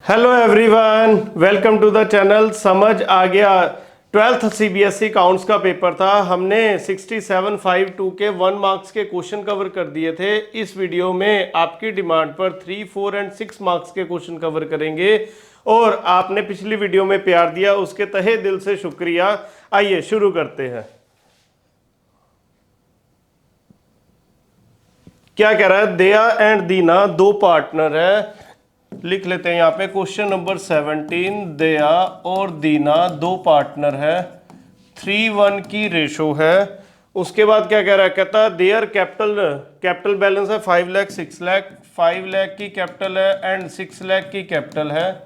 Hello everyone, welcome to the channel. समझ आ गया। 12th सीबीएसई अकाउंट्स का पेपर था। हमने 6752 के 1 मार्क्स के क्वेश्चन कवर कर दिए थे। इस वीडियो में आपकी डिमांड पर 3, 4 एंड 6 मार्क्स के क्वेश्चन कवर करेंगे। और आपने पिछली वीडियो में प्यार दिया, उसके तहे दिल से शुक्रिया। आइए शुरू करते हैं। क्या कह रहा है? दया एंड दीना दो पार्टनर है। लिख लेते हैं यहाँ पे क्वेश्चन नंबर 17। दया और दीना दो पार्टनर है, 3:1 की रेशो है। उसके बाद क्या कह रहा है? कहता है देयर कैपिटल बैलेंस है 5 लाख 6 लाख, 5 लाख की कैपिटल है एंड 6 लाख की कैपिटल है।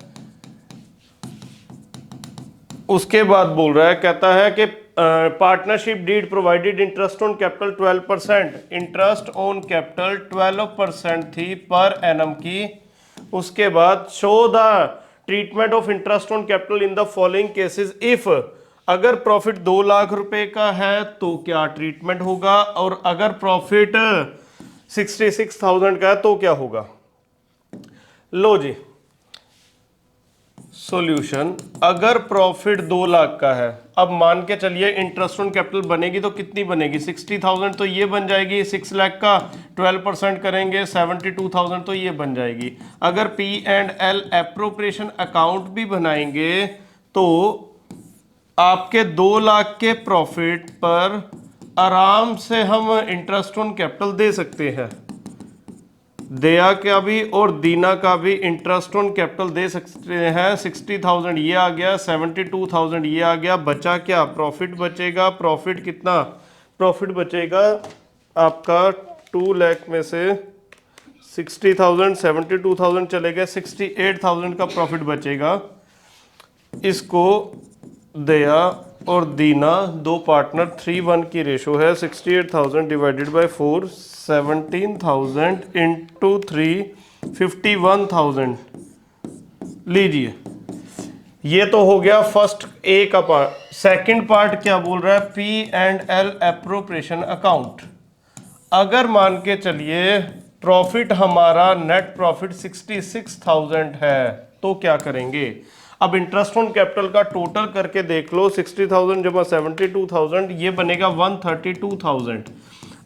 उसके बाद बोल रहा है, कहता है कि partnership deed provided interest on capital 12%, interest on capital 12% थी पर एनम की। उसके बाद show the treatment of interest on capital in the following cases if. अगर प्रॉफिट 2 लाख रुपए का है तो क्या ट्रीटमेंट होगा, और अगर प्रॉफिट 66,000 का है तो क्या होगा। लो जी, सॉल्यूशन। अगर प्रॉफिट 2 लाख का है, अब मान के चलिए इंटरेस्ट ऑन कैपिटल बनेगी तो कितनी बनेगी? 60,000 तो ये बन जाएगी। 6 लाख का 12% करेंगे 72,000 तो ये बन जाएगी। अगर P&L एप्रोप्रिएशन अकाउंट भी बनाएंगे तो आपके 2 लाख के प्रॉफिट पर आराम से हम इंटरेस्ट ऑन कैपिटल दे सकते हैं। दया का भी और दीना का भी इंटरेस्ट ऑन कैपिटल दे सकते हैं। 60,000 ये आ गया, 72,000 ये आ गया। बचा क्या? प्रॉफिट बचेगा। प्रॉफिट कितना? प्रॉफिट बचेगा आपका 2 लाख में से 60,000, 72,000 चले गए, 68,000 का प्रॉफिट बचेगा। इसको दया और दीना दो पार्टनर 3:1 की रेशो है। 68,000 डिवाइडेड बाय 4, 17,000 इंटू 3, 51,000। लीजिए, ये तो हो गया फर्स्ट ए का पार्ट। सेकंड पार्ट क्या बोल रहा है? P&L appropriation account. अगर मान के चलिए प्रॉफिट हमारा नेट प्रॉफिट 66,000 है तो क्या करेंगे? अब इंटरेस्ट ऑन कैपिटल का टोटल करके देख लो। 60,000 जमा 72,000 ये बनेगा 132,000।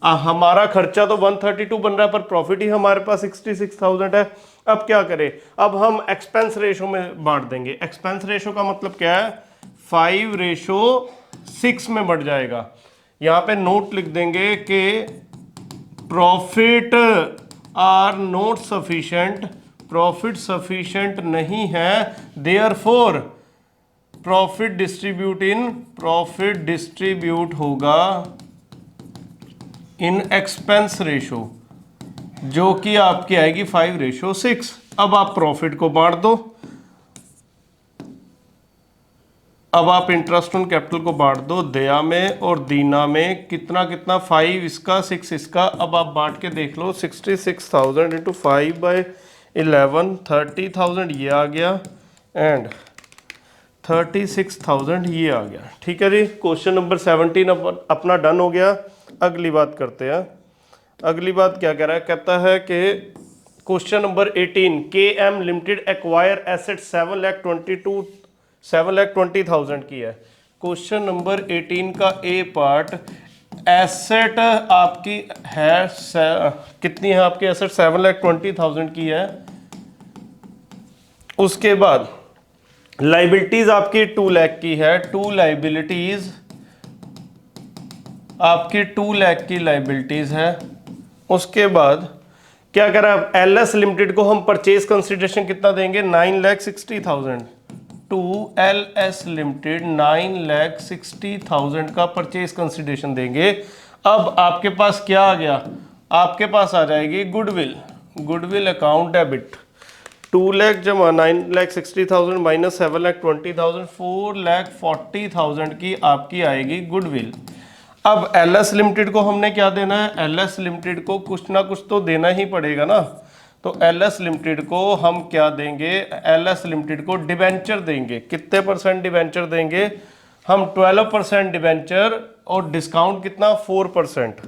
हमारा खर्चा तो 132 बन रहा है पर प्रॉफिट ही हमारे पास 66,000 है। अब क्या करें? अब हम एक्सपेंस रेशो में बांट देंगे। एक्सपेंस रेशो का मतलब क्या है? 5:6 में बढ़ जाएगा। यहाँ पे नोट लिख देंगे कि profit are not sufficient, profit sufficient नहीं है, देयरफॉर प्रॉफिट डिस्ट्रीब्यूट होगा इन एक्सपेंस रेशो, जो कि आपकी आएगी 5:6। अब आप प्रॉफिट को बांट दो। अब आप इंटरेस्ट ऑन कैपिटल को बांट दो दया में और दीना में। कितना कितना? 5 इसका, 6 इसका। अब आप बांट के देख लो। 66,000 इंटू 5/11, 30,000 ये आ गया एंड 36,000 ये आ गया। ठीक है जी, क्वेश्चन नंबर 17 अपना डन हो गया। अगली बात करते हैं। अगली बात क्या कह रहा है? कहता है कि question number 18, KM limited acquire asset 7,20,000 की है। क्वेश्चन नंबर 18 का ए पार्ट, एसेट आपकी है कितनी है? आपकी एसेट 7,20,000 की है। उसके बाद लाइबिलिटीज आपकी 2 लाख की है। 2 लाइबिलिटीज आपकी 2 लाख की लाइबिलिटीज है। उसके बाद क्या कह रहा है? LS लिमिटेड को हम परचेज कंसिडरेशन कितना देंगे? 9,60,000 टू LS लिमिटेड 9,60,000 का परचेज कंसिडरेशन देंगे। अब आपके पास क्या आ गया? आपके पास आ जाएगी goodwill. Goodwill account debit 2 lakh जमा 9,60,000 माइनस 7,20,000, 4,40,000 की आपकी आएगी गुडविल। अब LS लिमिटेड को हमने क्या देना है? LS लिमिटेड को कुछ ना कुछ तो देना ही पड़ेगा ना। तो LS लिमिटेड को हम क्या देंगे? LS लिमिटेड को डिबेंचर देंगे। कितने % डिबेंचर देंगे हम? 12% डिबेंचर और डिस्काउंट कितना? 4%।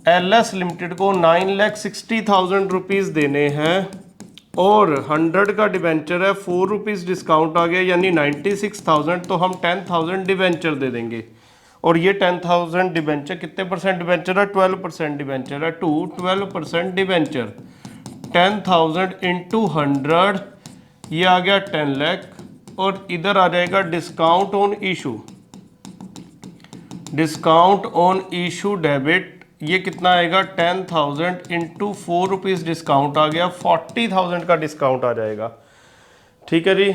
LS लिमिटेड को 9,60,000 रुपीज देने हैं और 100 का डिबेंचर है, 4 रुपीज़ डिस्काउंट आ गया यानी 96,000, तो हम 10,000 डिबेंचर दे देंगे। और ये 10,000 डिबेंचर कितने परसेंट डिबेंचर है? 12% डिबेंचर है, टू 12% डिबेंचर। 10,000 इंटू 100 ये आ गया 10 लाख। और इधर आ जाएगा discount on issue, discount on issue debit, ये कितना आएगा? 10,000 इंटू 4 रुपीज़ डिस्काउंट आ गया, 40,000 का डिस्काउंट आ जाएगा। ठीक है जी,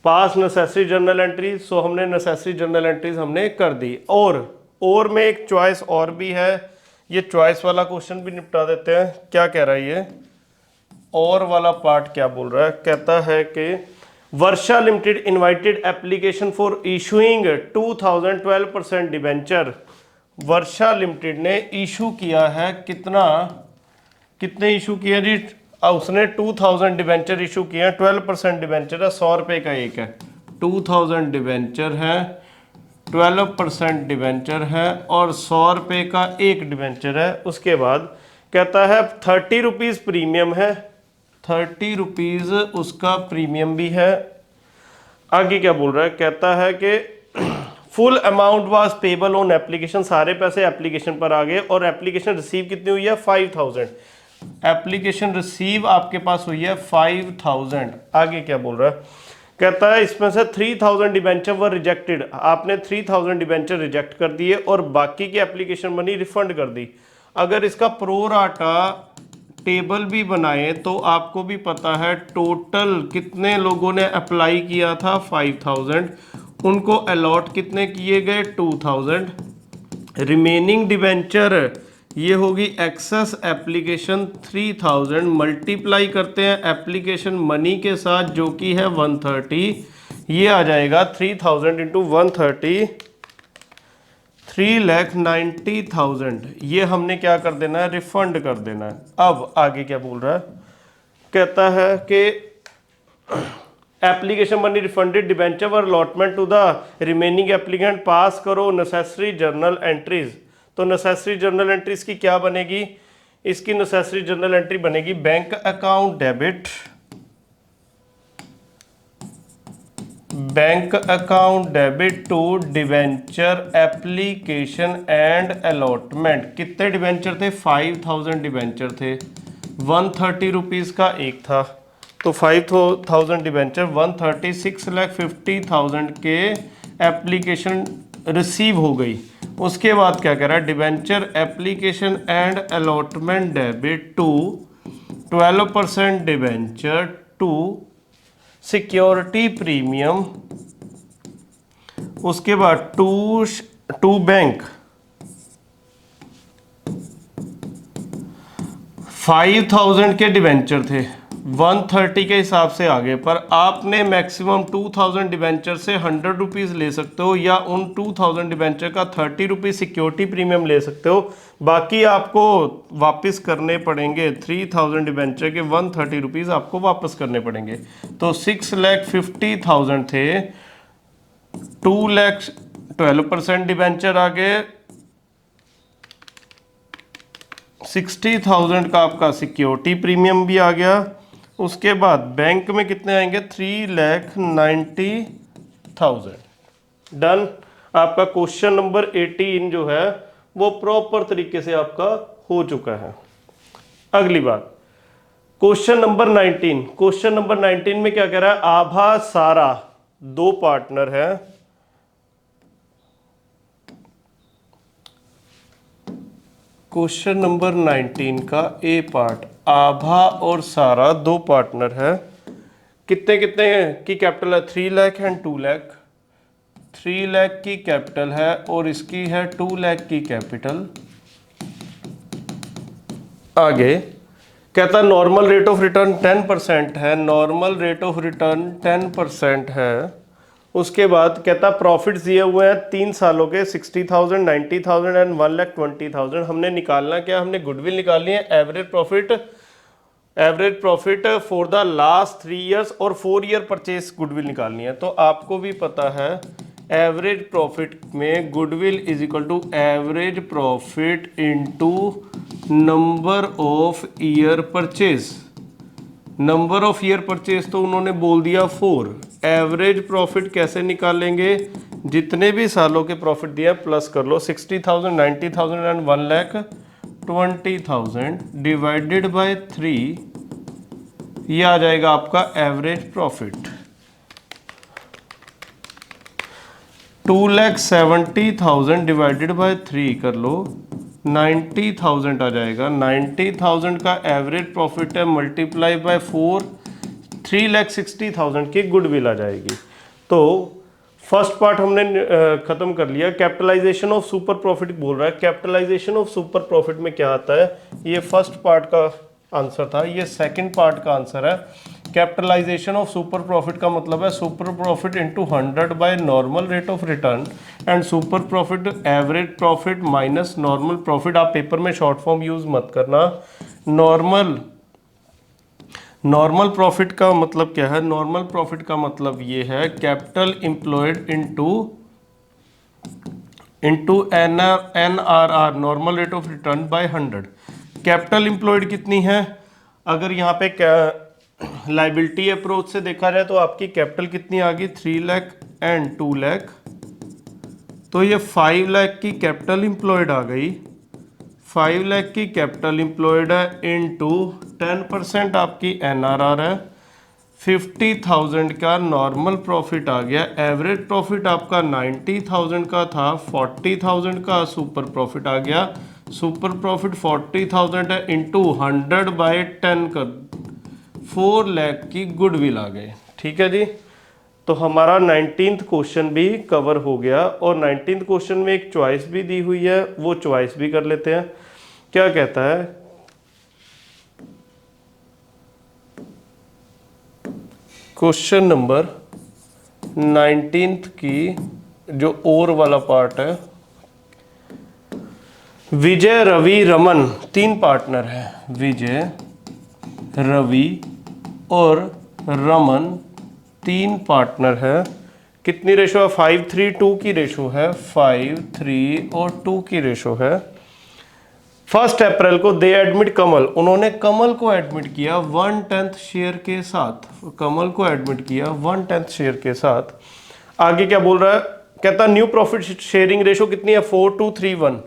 पास नेसेसरी जर्नल एंट्री। सो हमने नेसेसरी जर्नल एंट्रीज हमने कर दी। और में एक चॉइस और भी है, ये चॉइस वाला क्वेश्चन भी निपटा देते हैं। क्या कह रहा है ये और वाला पार्ट? क्या बोल रहा है? कहता है कि Varsha limited invited application for issuing 2012% debenture. Varsha limited ने इशू किया है कितने इशू किए जी? उसने 2000 डिबेंचर इशू किए हैं। 12% डिबेंचर है, 100 रुपये का एक है। 2000 डिबेंचर है, 12% डिबेंचर है और 100 रुपये का एक डिबेंचर है। उसके बाद कहता है 30 रुपीज़ प्रीमियम है, 30 रुपीज़ उसका प्रीमियम भी है। आगे क्या बोल रहा है? कहता है कि full amount was payable on application, सारे पैसे एप्लीकेशन पर आ गए। और एप्लीकेशन रिसीव कितनी हुई है? 5,000। एप्लीकेशन रिसीव आपके पास हुई है 5,000। आगे क्या बोल रहा है? कहता है इसमें से 3,000 डिबेंचर वर रिजेक्टेड, आपने 3,000 डिबेंचर रिजेक्ट कर दिए और बाकी की एप्लीकेशन मनी रिफंड कर दी। अगर इसका प्रोराटा टेबल भी बनाए तो आपको भी पता है टोटल कितने लोगों ने अप्लाई किया था? 5,000। उनको अलॉट कितने किए गए? 2,000। रिमेनिंग डिबेंचर ये होगी एक्सेस एप्लीकेशन 3,000, मल्टीप्लाई करते हैं एप्लीकेशन मनी के साथ जो कि है 130। ये आ जाएगा 3,000 इंटू 130, 3,90,000। ये हमने क्या कर देना है? रिफंड कर देना है। अब आगे क्या बोल रहा है? कहता है कि application money refunded, debenture were allotment to the remaining applicant, pass करो नेसेसरी जर्नल एंट्रीज। तो नेसेसरी जर्नल एंट्रीज की क्या बनेगी? इसकी नेसेसरी जर्नल एंट्री बनेगी bank account debit, bank account debit to debenture application and allotment. कितने debenture थे? 5,000 debenture थे, 130 रुपीज़ का एक था। तो 5,000 डिबेंचर 136,50,000 के एप्लीकेशन रिसीव हो गई। उसके बाद क्या कह रहा है? Debenture application and allotment debit to 12% debenture to security premium. उसके बाद टू बैंक 5,000 के डिबेंचर थे, 130 के हिसाब से आगे, पर आपने मैक्सिमम 2,000 डिबेंचर से 100 रुपीज़ ले सकते हो या उन 2,000 डिबेंचर का 30 रुपीज़ सिक्योरिटी प्रीमियम ले सकते हो। बाकी आपको वापस करने पड़ेंगे 3,000 डिबेंचर के 130 रुपीज़ आपको वापस करने पड़ेंगे। तो 6,50,000 थे, 2,00,000 12% डिबेंचर आ गए, 60,000 का आपका सिक्योरिटी प्रीमियम भी आ गया। उसके बाद बैंक में कितने आएंगे? 3,90,000। डन। आपका क्वेश्चन नंबर 18 जो है वो प्रॉपर तरीके से आपका हो चुका है। अगली बात, क्वेश्चन नंबर 19। क्वेश्चन नंबर 19 में क्या कह रहा है? आभा सारा दो पार्टनर है, क्वेश्चन नंबर 19 का ए पार्ट, आभा और सारा दो पार्टनर है। कितने कितने की कैपिटल है? 3 लाख एंड 2 लाख। 3 लाख की कैपिटल है और इसकी है 2 लाख की कैपिटल। आगे कहता है नॉर्मल रेट ऑफ रिटर्न 10% है, नॉर्मल रेट ऑफ रिटर्न 10% है। उसके बाद कहता प्रॉफिट्स दिए हुए हैं 3 सालों के 60,000, 90,000 एंड 1,20,000। हमने निकालना क्या? हमने गुडविल निकालनी है, average profit for the last 3 years और 4 ईयर परचेज गुडविल निकालनी है। तो आपको भी पता है एवरेज प्रॉफिट में goodwill is equal to average profit into number of year purchase. Number of year purchase तो उन्होंने बोल दिया 4। एवरेज प्रॉफिट कैसे निकालेंगे, जितने भी सालों के प्रॉफिट दिया प्लस कर लो, 60,000, 90,000 एंड 1,20,000 डिवाइडेड बाय 3, ये आ जाएगा आपका एवरेज प्रॉफिट। 2,70,000 डिवाइडेड बाय 3 कर लो, 90,000 आ जाएगा। 90,000 का एवरेज प्रॉफिट है, मल्टीप्लाई बाय 4, 3,60,000 की गुडविल आ जाएगी। तो फर्स्ट पार्ट हमने खत्म कर लिया। कैपिटलाइजेशन ऑफ सुपर प्रॉफिट बोल रहा है। कैपिटलाइजेशन ऑफ सुपर प्रॉफिट में क्या आता है, ये फर्स्ट पार्ट का आंसर था, ये सेकंड पार्ट का आंसर है। कैपिटलाइजेशन ऑफ सुपर प्रॉफिट का मतलब है super profit into 100 by normal rate of return and super profit average profit minus normal profit. आप पेपर में शॉर्ट फॉर्म यूज मत करना। नॉर्मल प्रॉफिट का मतलब क्या है, नॉर्मल प्रॉफिट का मतलब ये है capital employed into NRR normal rate of return by 100। Capital employed कितनी है, अगर यहाँ पे लाइबिलिटी अप्रोच से देखा जाए तो आपकी कैपिटल कितनी आ गई, 3 लाख एंड 2 लाख, तो ये 5 लाख की कैपिटल एम्प्लॉयड आ गई। 5 लाख की कैपिटल एम्प्लॉयड है इनटू 10% आपकी NRR है, 50,000 का नॉर्मल प्रॉफिट आ गया। एवरेज प्रॉफिट आपका 90,000 का था, 40,000 का सुपर प्रॉफिट आ गया। सुपर प्रॉफिट 40,000 है इंटू 100 बाय 10 कर 4 लाख की गुडविल आ गए। ठीक है जी, तो हमारा 19th क्वेश्चन भी कवर हो गया। और 19th क्वेश्चन में एक चॉइस भी दी हुई है, वो चॉइस भी कर लेते हैं। क्या कहता है, क्वेश्चन नंबर 19th की जो और वाला पार्ट है, विजय, रवि, रमन 3 पार्टनर है। विजय, रवि और रमन 3 पार्टनर है। कितनी रेशो है, 5:3:2 की रेशो है, 5:3 और 2 की रेशो है। 1 अप्रैल को दे एडमिट कमल, उन्होंने कमल को एडमिट किया 1/10 शेयर के साथ। कमल को एडमिट किया 1/10 शेयर के साथ। आगे क्या बोल रहा है, कहता न्यू प्रॉफिट शेयरिंग रेशो कितनी है, 4:2:3:1।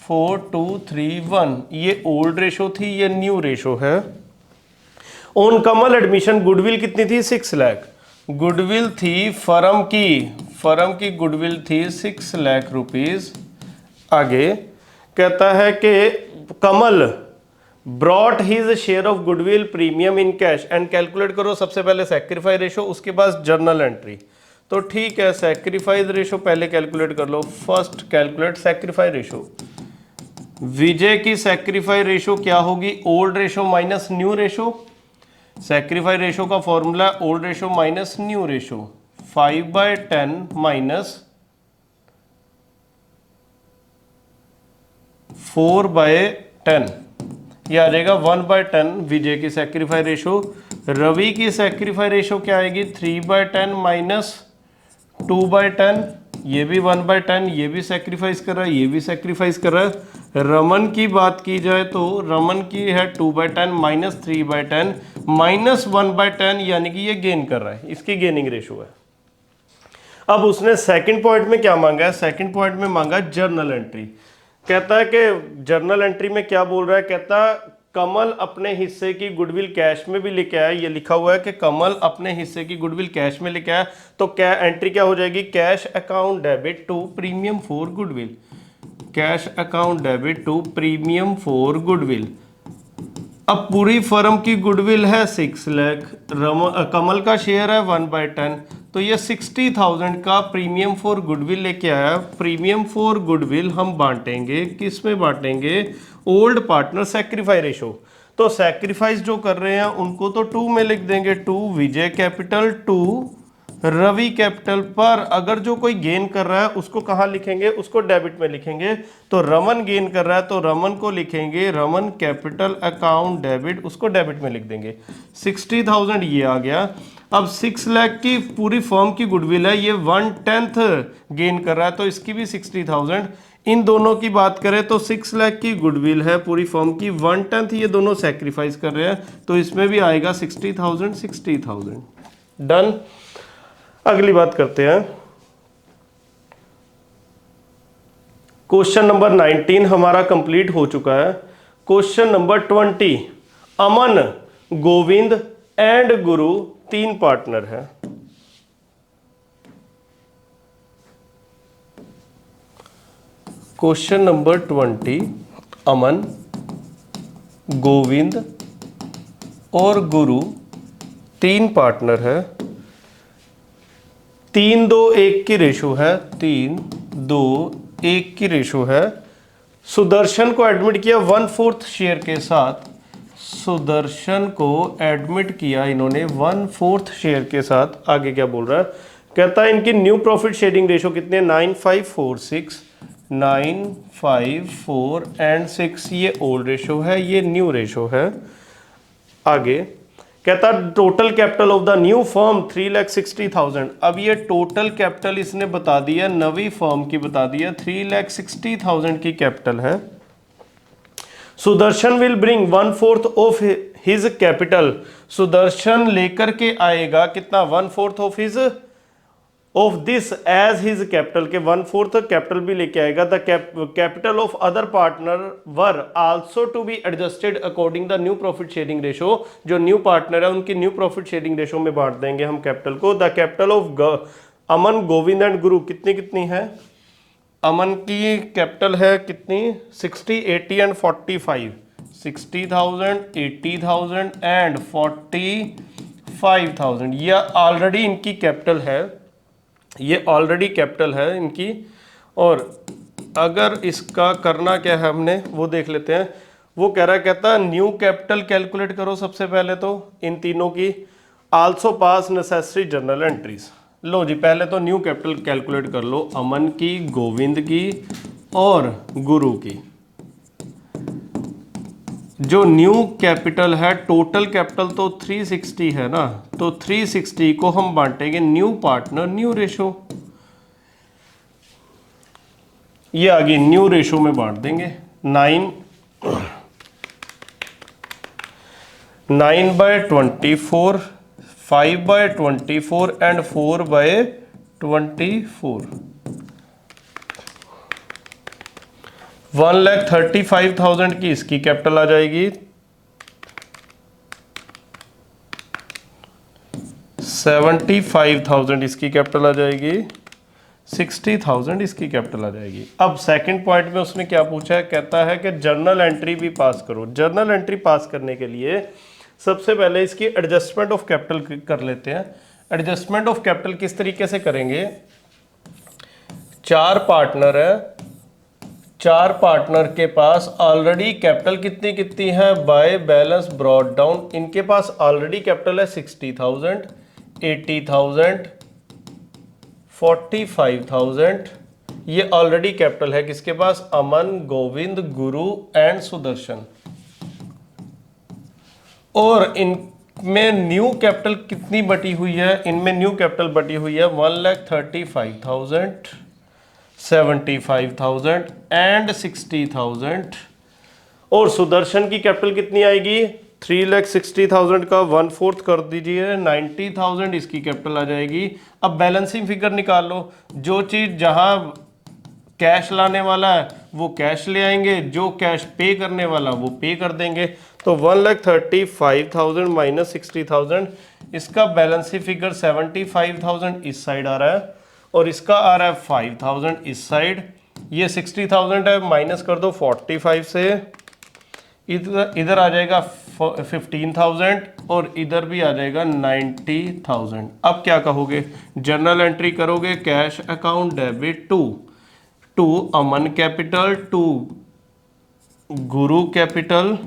4:2:3:1 ये ओल्ड रेशो थी, ये न्यू रेशो है। ऑन कमल एडमिशन गुडविल कितनी थी, 6 लाख। गुडविल थी फर्म की गुडविल थी 6 लाख रुपीज। आगे कहता है कि Kamal brought his share of goodwill premium in cash and calculate करो सबसे पहले सैक्रिफाइस रेशो, उसके बाद जर्नल एंट्री। तो ठीक है, सैक्रिफाइस रेशो पहले कैलकुलेट कर लो। First calculate sacrifice ratio. Vijay की सैक्रिफाइस रेशो क्या होगी, old ratio minus new ratio. Sacrifice ratio का formula old ratio minus new ratio. 5/10 minus 4/10, ये आ जाएगा 1/10 विजय की सैक्रिफाइस रेशो। रवि की सैक्रिफाइस रेशो क्या आएगी, 3/10 माइनस 2/10, ये भी 1/10, ये भी सैक्रिफाइस कर रहा है, ये भी सैक्रिफाइस कर रहा है। रमन की बात की जाए तो रमन की है 2/10 माइनस 3/10 माइनस 1/10, यानी कि ये गेन कर रहा है, इसकी गेनिंग रेशो है। अब उसने सेकंड पॉइंट में क्या मांगा है, सेकंड पॉइंट में मांगा जर्नल एंट्री। कहता है कि जर्नल एंट्री में क्या बोल रहा है, कहता कमल अपने हिस्से की गुडविल कैश में भी लेके आया। ये लिखा हुआ है कि कमल अपने हिस्से की गुडविल कैश में लेके आया, तो क्या एंट्री क्या हो जाएगी, cash account debit to premium for goodwill. Cash account debit to premium for goodwill. अब पूरी फर्म की गुडविल है 6 लाख, कमल का शेयर है 1/10, तो ये 60,000 का प्रीमियम फॉर गुडविल लेके आया। प्रीमियम फॉर गुडविल हम बांटेंगे, किस में बांटेंगे, ओल्ड पार्टनर सैक्रिफाइस रेशो। तो सैक्रिफाइस जो कर रहे हैं उनको तो 2 में लिख देंगे, 2 विजय कैपिटल 2 रवि कैपिटल। पर अगर जो कोई गेन कर रहा है उसको कहाँ लिखेंगे, उसको डेबिट में लिखेंगे। तो रमन गेन कर रहा है तो रमन को लिखेंगे रमन कैपिटल अकाउंट डेबिट, उसको डेबिट में लिख देंगे। 60,000 ये आ गया। अब 6 लाख की पूरी फर्म की गुडविल है, ये 1/10 गेन कर रहा है तो इसकी भी 60,000। इन दोनों की बात करें तो 6 लाख की गुडविल है पूरी फर्म की, 1/10 ये दोनों सेक्रीफाइस कर रहे हैं, तो इसमें भी आएगा 60,000। डन। अगली बात करते हैं। क्वेश्चन नंबर 19 हमारा कंप्लीट हो चुका है। Question number 20, Aman, Govind and Guru 3 partner है। क्वेश्चन नंबर 20, अमन, गोविंद और गुरु 3 पार्टनर है। 3-2-1 की रेशो है, 3-2-1 की रेशो है। सुदर्शन को एडमिट किया 1/4 शेयर के साथ, सुदर्शन को एडमिट किया इन्होंने 1/4 शेयर के साथ। आगे क्या बोल रहा है, कहता है इनकी न्यू प्रॉफिट शेयरिंग रेशो कितने, 9:5:4:6, 9:5:4 एंड 6, ये ओल्ड रेशो है, ये न्यू रेशो है। आगे कहता total capital of the new firm 3,60,000। अब ये टोटल कैपिटल इसने बता दिया, नवी फर्म की बता दिया 3,60,000 की कैपिटल है। Sudarshan will bring 1/4 of his capital, Sudarshan लेकर के आएगा कितना, 1/4 of his of this as his capital के 1/4 कैपिटल भी लेके आएगा। The capital of other partner were also to be adjusted according the new profit sharing ratio. जो न्यू पार्टनर है उनकी न्यू प्रॉफिट शेयरिंग रेशो में बांट देंगे हम कैपिटल को। The capital of Aman, Govind and गुरु कितनी कितनी है, अमन की कैपिटल है कितनी, 60, 80 एंड 45, 60,000, 80,000 एंड 45,000। यह ऑलरेडी इनकी कैपिटल है, ये ऑलरेडी कैपिटल है इनकी। और अगर इसका करना क्या है हमने वो देख लेते हैं। वो कह रहा है, कहता न्यू कैपिटल कैलकुलेट करो सबसे पहले तो इन तीनों की, also pass necessary journal entries. लो जी, पहले तो न्यू कैपिटल कैलकुलेट कर लो, अमन की, गोविंद की और गुरु की। जो न्यू कैपिटल है, टोटल कैपिटल तो 360 है ना, तो 360 को हम बांटेंगे न्यू पार्टनर न्यू रेशो, ये आगे न्यू रेशो में बांट देंगे। 9/24, 5/24 एंड 4/24। 1,35,000 की इसकी कैपिटल आ जाएगी, 75,000 इसकी कैपिटल आ जाएगी, 60,000 इसकी कैपिटल आ जाएगी। अब सेकंड पॉइंट में उसने क्या पूछा है, कहता है कि जर्नल एंट्री भी पास करो। जर्नल एंट्री पास करने के लिए सबसे पहले इसकी एडजस्टमेंट ऑफ कैपिटल कर लेते हैं। एडजस्टमेंट ऑफ कैपिटल किस तरीके से करेंगे, 4 पार्टनर है, 4 पार्टनर के पास ऑलरेडी कैपिटल कितनी कितनी है, बाय बैलेंस ब्रॉट डाउन, इनके पास ऑलरेडी कैपिटल है 60,000, 80,000, 45,000। ये ऑलरेडी कैपिटल है किसके पास, अमन, गोविंद, गुरु एंड सुदर्शन। और इनमें न्यू कैपिटल कितनी बटी हुई है, इनमें न्यू कैपिटल बटी हुई है 1,35,000, 75,000 एंड 60,000। और सुदर्शन की कैपिटल कितनी आएगी, 3,60,000 का 1/4 कर दीजिए, 90,000 इसकी कैपिटल आ जाएगी। अब बैलेंसिंग फिगर निकाल लो, जो चीज़ जहां कैश लाने वाला है वो कैश ले आएंगे, जो कैश पे करने वाला वो पे कर देंगे। तो 1,35,000 माइनस 60,000, इसका बैलेंसिंग फिगर 75,000 इस साइड आ रहा है और इसका आ रहा है 5,000 इस साइड। ये 60,000 है, माइनस कर दो 45 से, इधर आ जाएगा 15,000 और इधर भी आ जाएगा 90,000। अब क्या कहोगे, जर्नल एंट्री करोगे, cash account debit to Aman capital, to Guru capital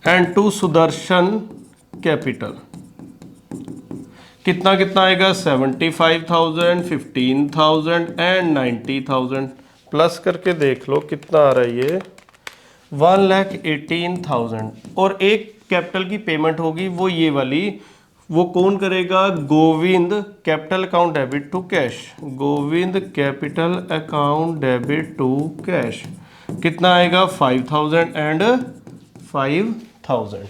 and to Sudarshan capital. कितना कितना आएगा, 75,000, 15,000 एंड 90,000। प्लस करके देख लो कितना आ रहा है ये, 1,18,000। और एक कैपिटल की पेमेंट होगी वो ये वाली वो कौन करेगा? Govind capital account debit to cash, Govind capital account debit to cash. कितना आएगा? 5000 एंड 5000।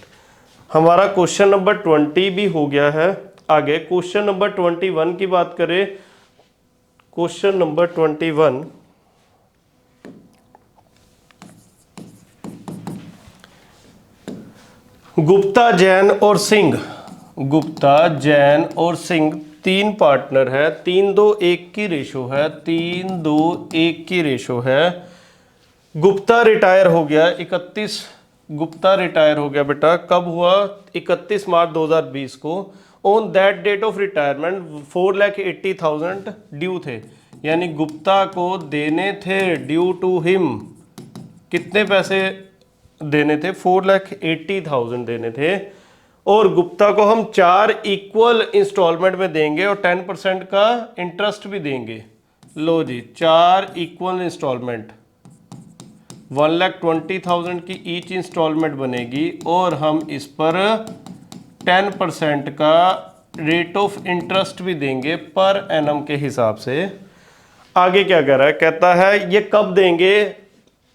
हमारा क्वेश्चन नंबर 20 भी हो गया है। आगे क्वेश्चन नंबर 21 की बात करें। क्वेश्चन नंबर 21, गुप्ता, जैन और सिंह, गुप्ता, जैन और सिंह 3 पार्टनर है, 3-2-1 की रेशो है, 3-2-1 की रेशो है। गुप्ता रिटायर हो गया 31, गुप्ता रिटायर हो गया बेटा, कब हुआ? 31 मार्च 2020 को। On that date of retirement 4,80,000 due थे, यानी गुप्ता को देने थे ड्यू टू हिम। कितने पैसे देने थे? 4,80,000 देने थे, और गुप्ता को हम 4 इक्वल इंस्टॉलमेंट में देंगे और 10% का इंटरेस्ट भी देंगे। लो जी, 4 इक्वल इंस्टॉलमेंट, 1,20,000 की ईच इंस्टॉलमेंट बनेगी, और हम इस पर 10% का रेट ऑफ इंटरेस्ट भी देंगे पर एनम के हिसाब से। आगे क्या कह रहा है? कहता है ये कब देंगे?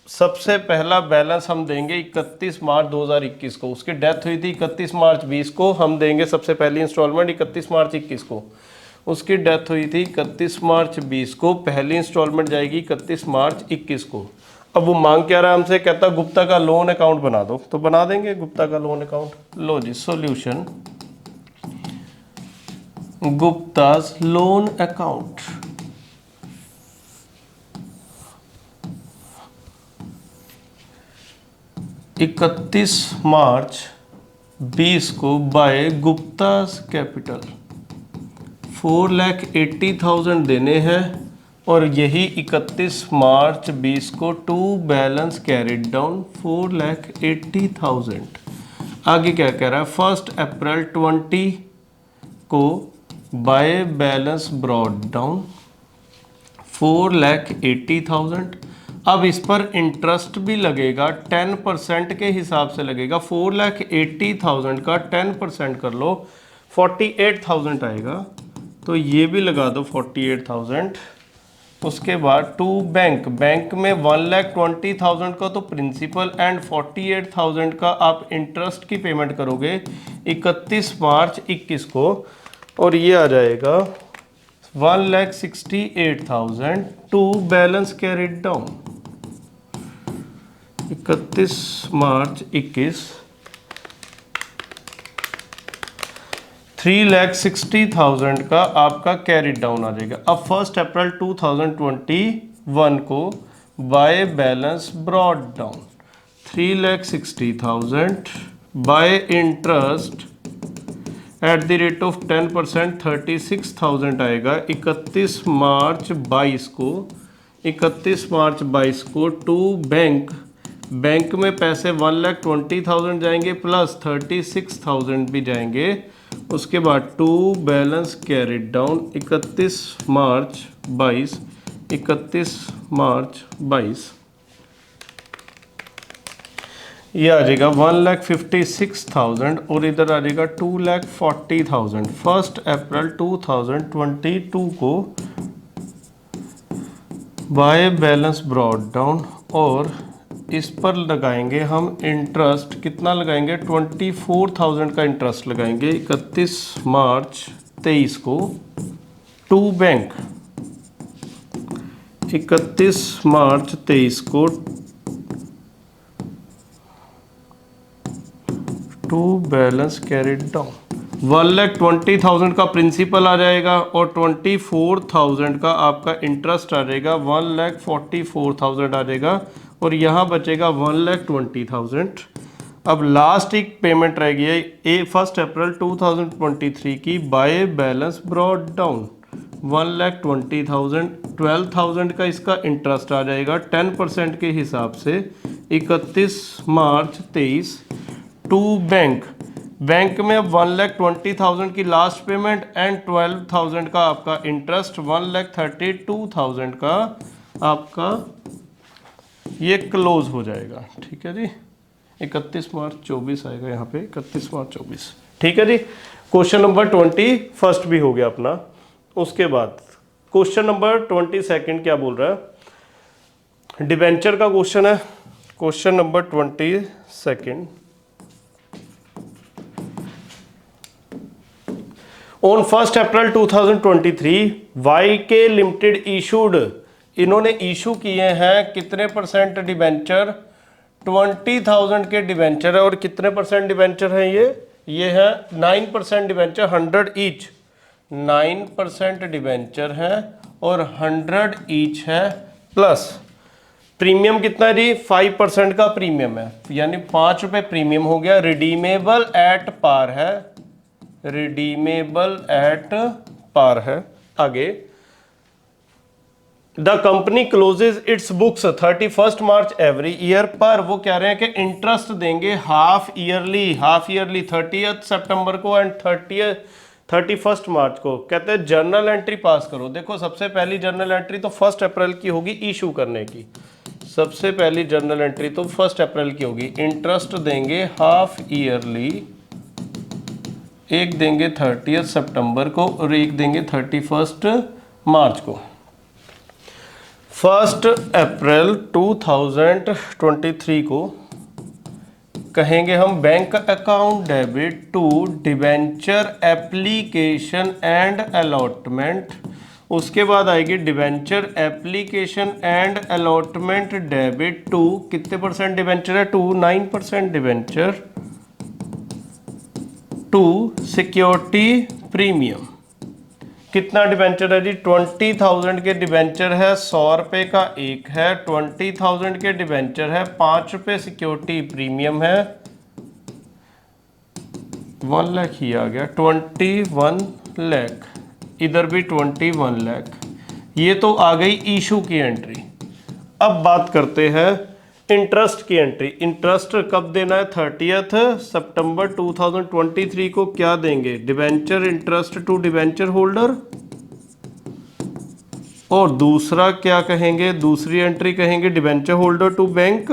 सबसे पहला बैलेंस हम देंगे 31 मार्च 2021 को। उसकी डेथ हुई थी 31 मार्च 20 को, हम देंगे सबसे पहली इंस्टॉलमेंट 31 मार्च 21 को। उसकी डेथ हुई थी 31 मार्च 20 को, पहली इंस्टॉलमेंट जाएगी 31 मार्च 21 को। अब वो मांग क्या रहा है हमसे? कहता गुप्ता का लोन अकाउंट बना दो, तो बना देंगे गुप्ता का लोन अकाउंट। लो जी, सॉल्यूशन, गुप्तास लोन अकाउंट। इकतीस मार्च 20 को बाय गुप्तास कैपिटल 4,80,000 देने हैं, और यही 31 मार्च 20 को टू बैलेंस कैरिड डाउन 4,80,000। आगे क्या कह रहा है? 1 अप्रैल 20 को बाय बैलेंस ब्रॉड डाउन 4,80,000। अब इस पर इंटरेस्ट भी लगेगा, 10% के हिसाब से लगेगा। 4,80,000 का 10% कर लो, 48,000 आएगा, तो ये भी लगा दो 48,000। उसके बाद टू बैंक, बैंक में 1,20,000 का तो प्रिंसिपल एंड 48,000 का आप इंटरेस्ट की पेमेंट करोगे 31 मार्च 21 को, और ये आ जाएगा 1,68,000 टू बैलेंस कैरिड डाउन 31 मार्च 21। 3,60,000 का आपका कैरिड डाउन आ जाएगा। अब 1 अप्रैल 2021 को by balance brought down 3,60,000 bye interest at the rate of 10% 36,000 आएगा 31 मार्च 22 को। 31 मार्च 22 को टू बैंक, बैंक में पैसे 1,20,000 जाएंगे प्लस 36,000 भी जाएंगे। उसके बाद टू बैलेंस कैरिड डाउन 31 मार्च 22, 31 मार्च 22, ये आ जाएगा 1,56,000, और इधर आ जाएगा 2,40,000। 1 अप्रैल 2022 को बाय बैलेंस ब्रॉड डाउन, और इस पर लगाएंगे हम इंटरेस्ट। कितना लगाएंगे? 24,000 का इंटरेस्ट लगाएंगे 31 मार्च 23 को। टू बैंक 31 मार्च 23 को टू बैलेंस कैरिड डाउन 1,20,000 का प्रिंसिपल आ जाएगा, और 24,000 का आपका इंटरेस्ट आ जाएगा, 1,44,000 आ जाएगा, और यहाँ बचेगा 1,20,000। अब लास्ट एक पेमेंट रह गई है 1 अप्रैल 2023 की बाय बैलेंस ब्रॉड डाउन 1,20,000। 12,000 का इसका इंटरेस्ट आ जाएगा 10% के हिसाब से 31 मार्च 23। टू बैंक, बैंक में 1,20,000 की लास्ट पेमेंट एंड 12,000 का आपका इंटरेस्ट, 1,32,000 का आपका ये क्लोज हो जाएगा। ठीक है जी, 31 मार्च 24 आएगा यहाँ पे, 31 मार्च 24। ठीक है जी, क्वेश्चन नंबर 21 भी हो गया अपना। उसके बाद क्वेश्चन नंबर 22 क्या बोल रहा है, डिबेंचर का क्वेश्चन है। Question number 22, on 1 April 2023 YK limited issued, इन्होंने इशू किए हैं कितने % डिबेंचर, 20,000 के डिबेंचर है। और कितने % डिबेंचर है ये है 9% डिबेंचर, 100 ईच, 9% डिबेंचर है और 100 ईच है। प्लस प्रीमियम कितना है जी, 5% का प्रीमियम है, यानी 5 रुपये प्रीमियम हो गया। रिडीमेबल एट पार है, रिडीमेबल एट पार है। आगे, the company closes its books 31 March every year, पर वो कह रहे हैं कि इंटरेस्ट देंगे हाफ ईयरली 30 सितंबर को एंड 31 मार्च को। कहते हैं जर्नल एंट्री पास करो। देखो सबसे पहली जर्नल एंट्री तो 1 अप्रैल की होगी इशू करने की, सबसे पहली जर्नल एंट्री तो 1 अप्रैल की होगी। इंटरेस्ट देंगे हाफ ईयरली, एक देंगे 30 सितंबर को और एक देंगे 31 मार्च को। 1 अप्रैल 2023 को कहेंगे हम bank account debit to debenture application and allotment. उसके बाद आएगी debenture application and allotment debit to कितने % डिबेंचर है, to 9% debenture to security premium. कितना डिबेंचर है जी, 20,000 के डिबेंचर है, 100 रुपये का एक है, 20,000 के डिबेंचर है, 5 रुपये सिक्योरिटी प्रीमियम है, 1 लाख ही आ गया, 21 लाख, इधर भी 21 लाख। ये तो आ गई इशू की एंट्री। अब बात करते हैं इंटरेस्ट की एंट्री। इंटरेस्ट कब देना है, 30 सितंबर 2023 को क्या देंगे, debenture interest to debenture holder. और दूसरा क्या कहेंगे, दूसरी एंट्री कहेंगे डिबेंचर होल्डर टू बैंक।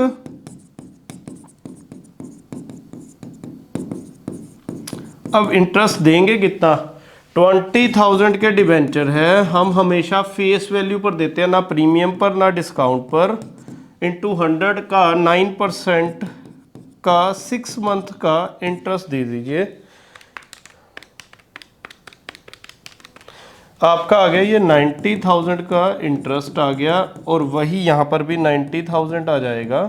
अब इंटरेस्ट देंगे कितना, 20,000 के डिबेंचर है, हम हमेशा फेस वैल्यू पर देते हैं, ना प्रीमियम पर ना डिस्काउंट पर, इंटू 100 का 9% का 6 मंथ का इंटरेस्ट दे दीजिए। आपका आ गया ये 90,000 का इंटरेस्ट आ गया और वही यहाँ पर भी 90,000 आ जाएगा।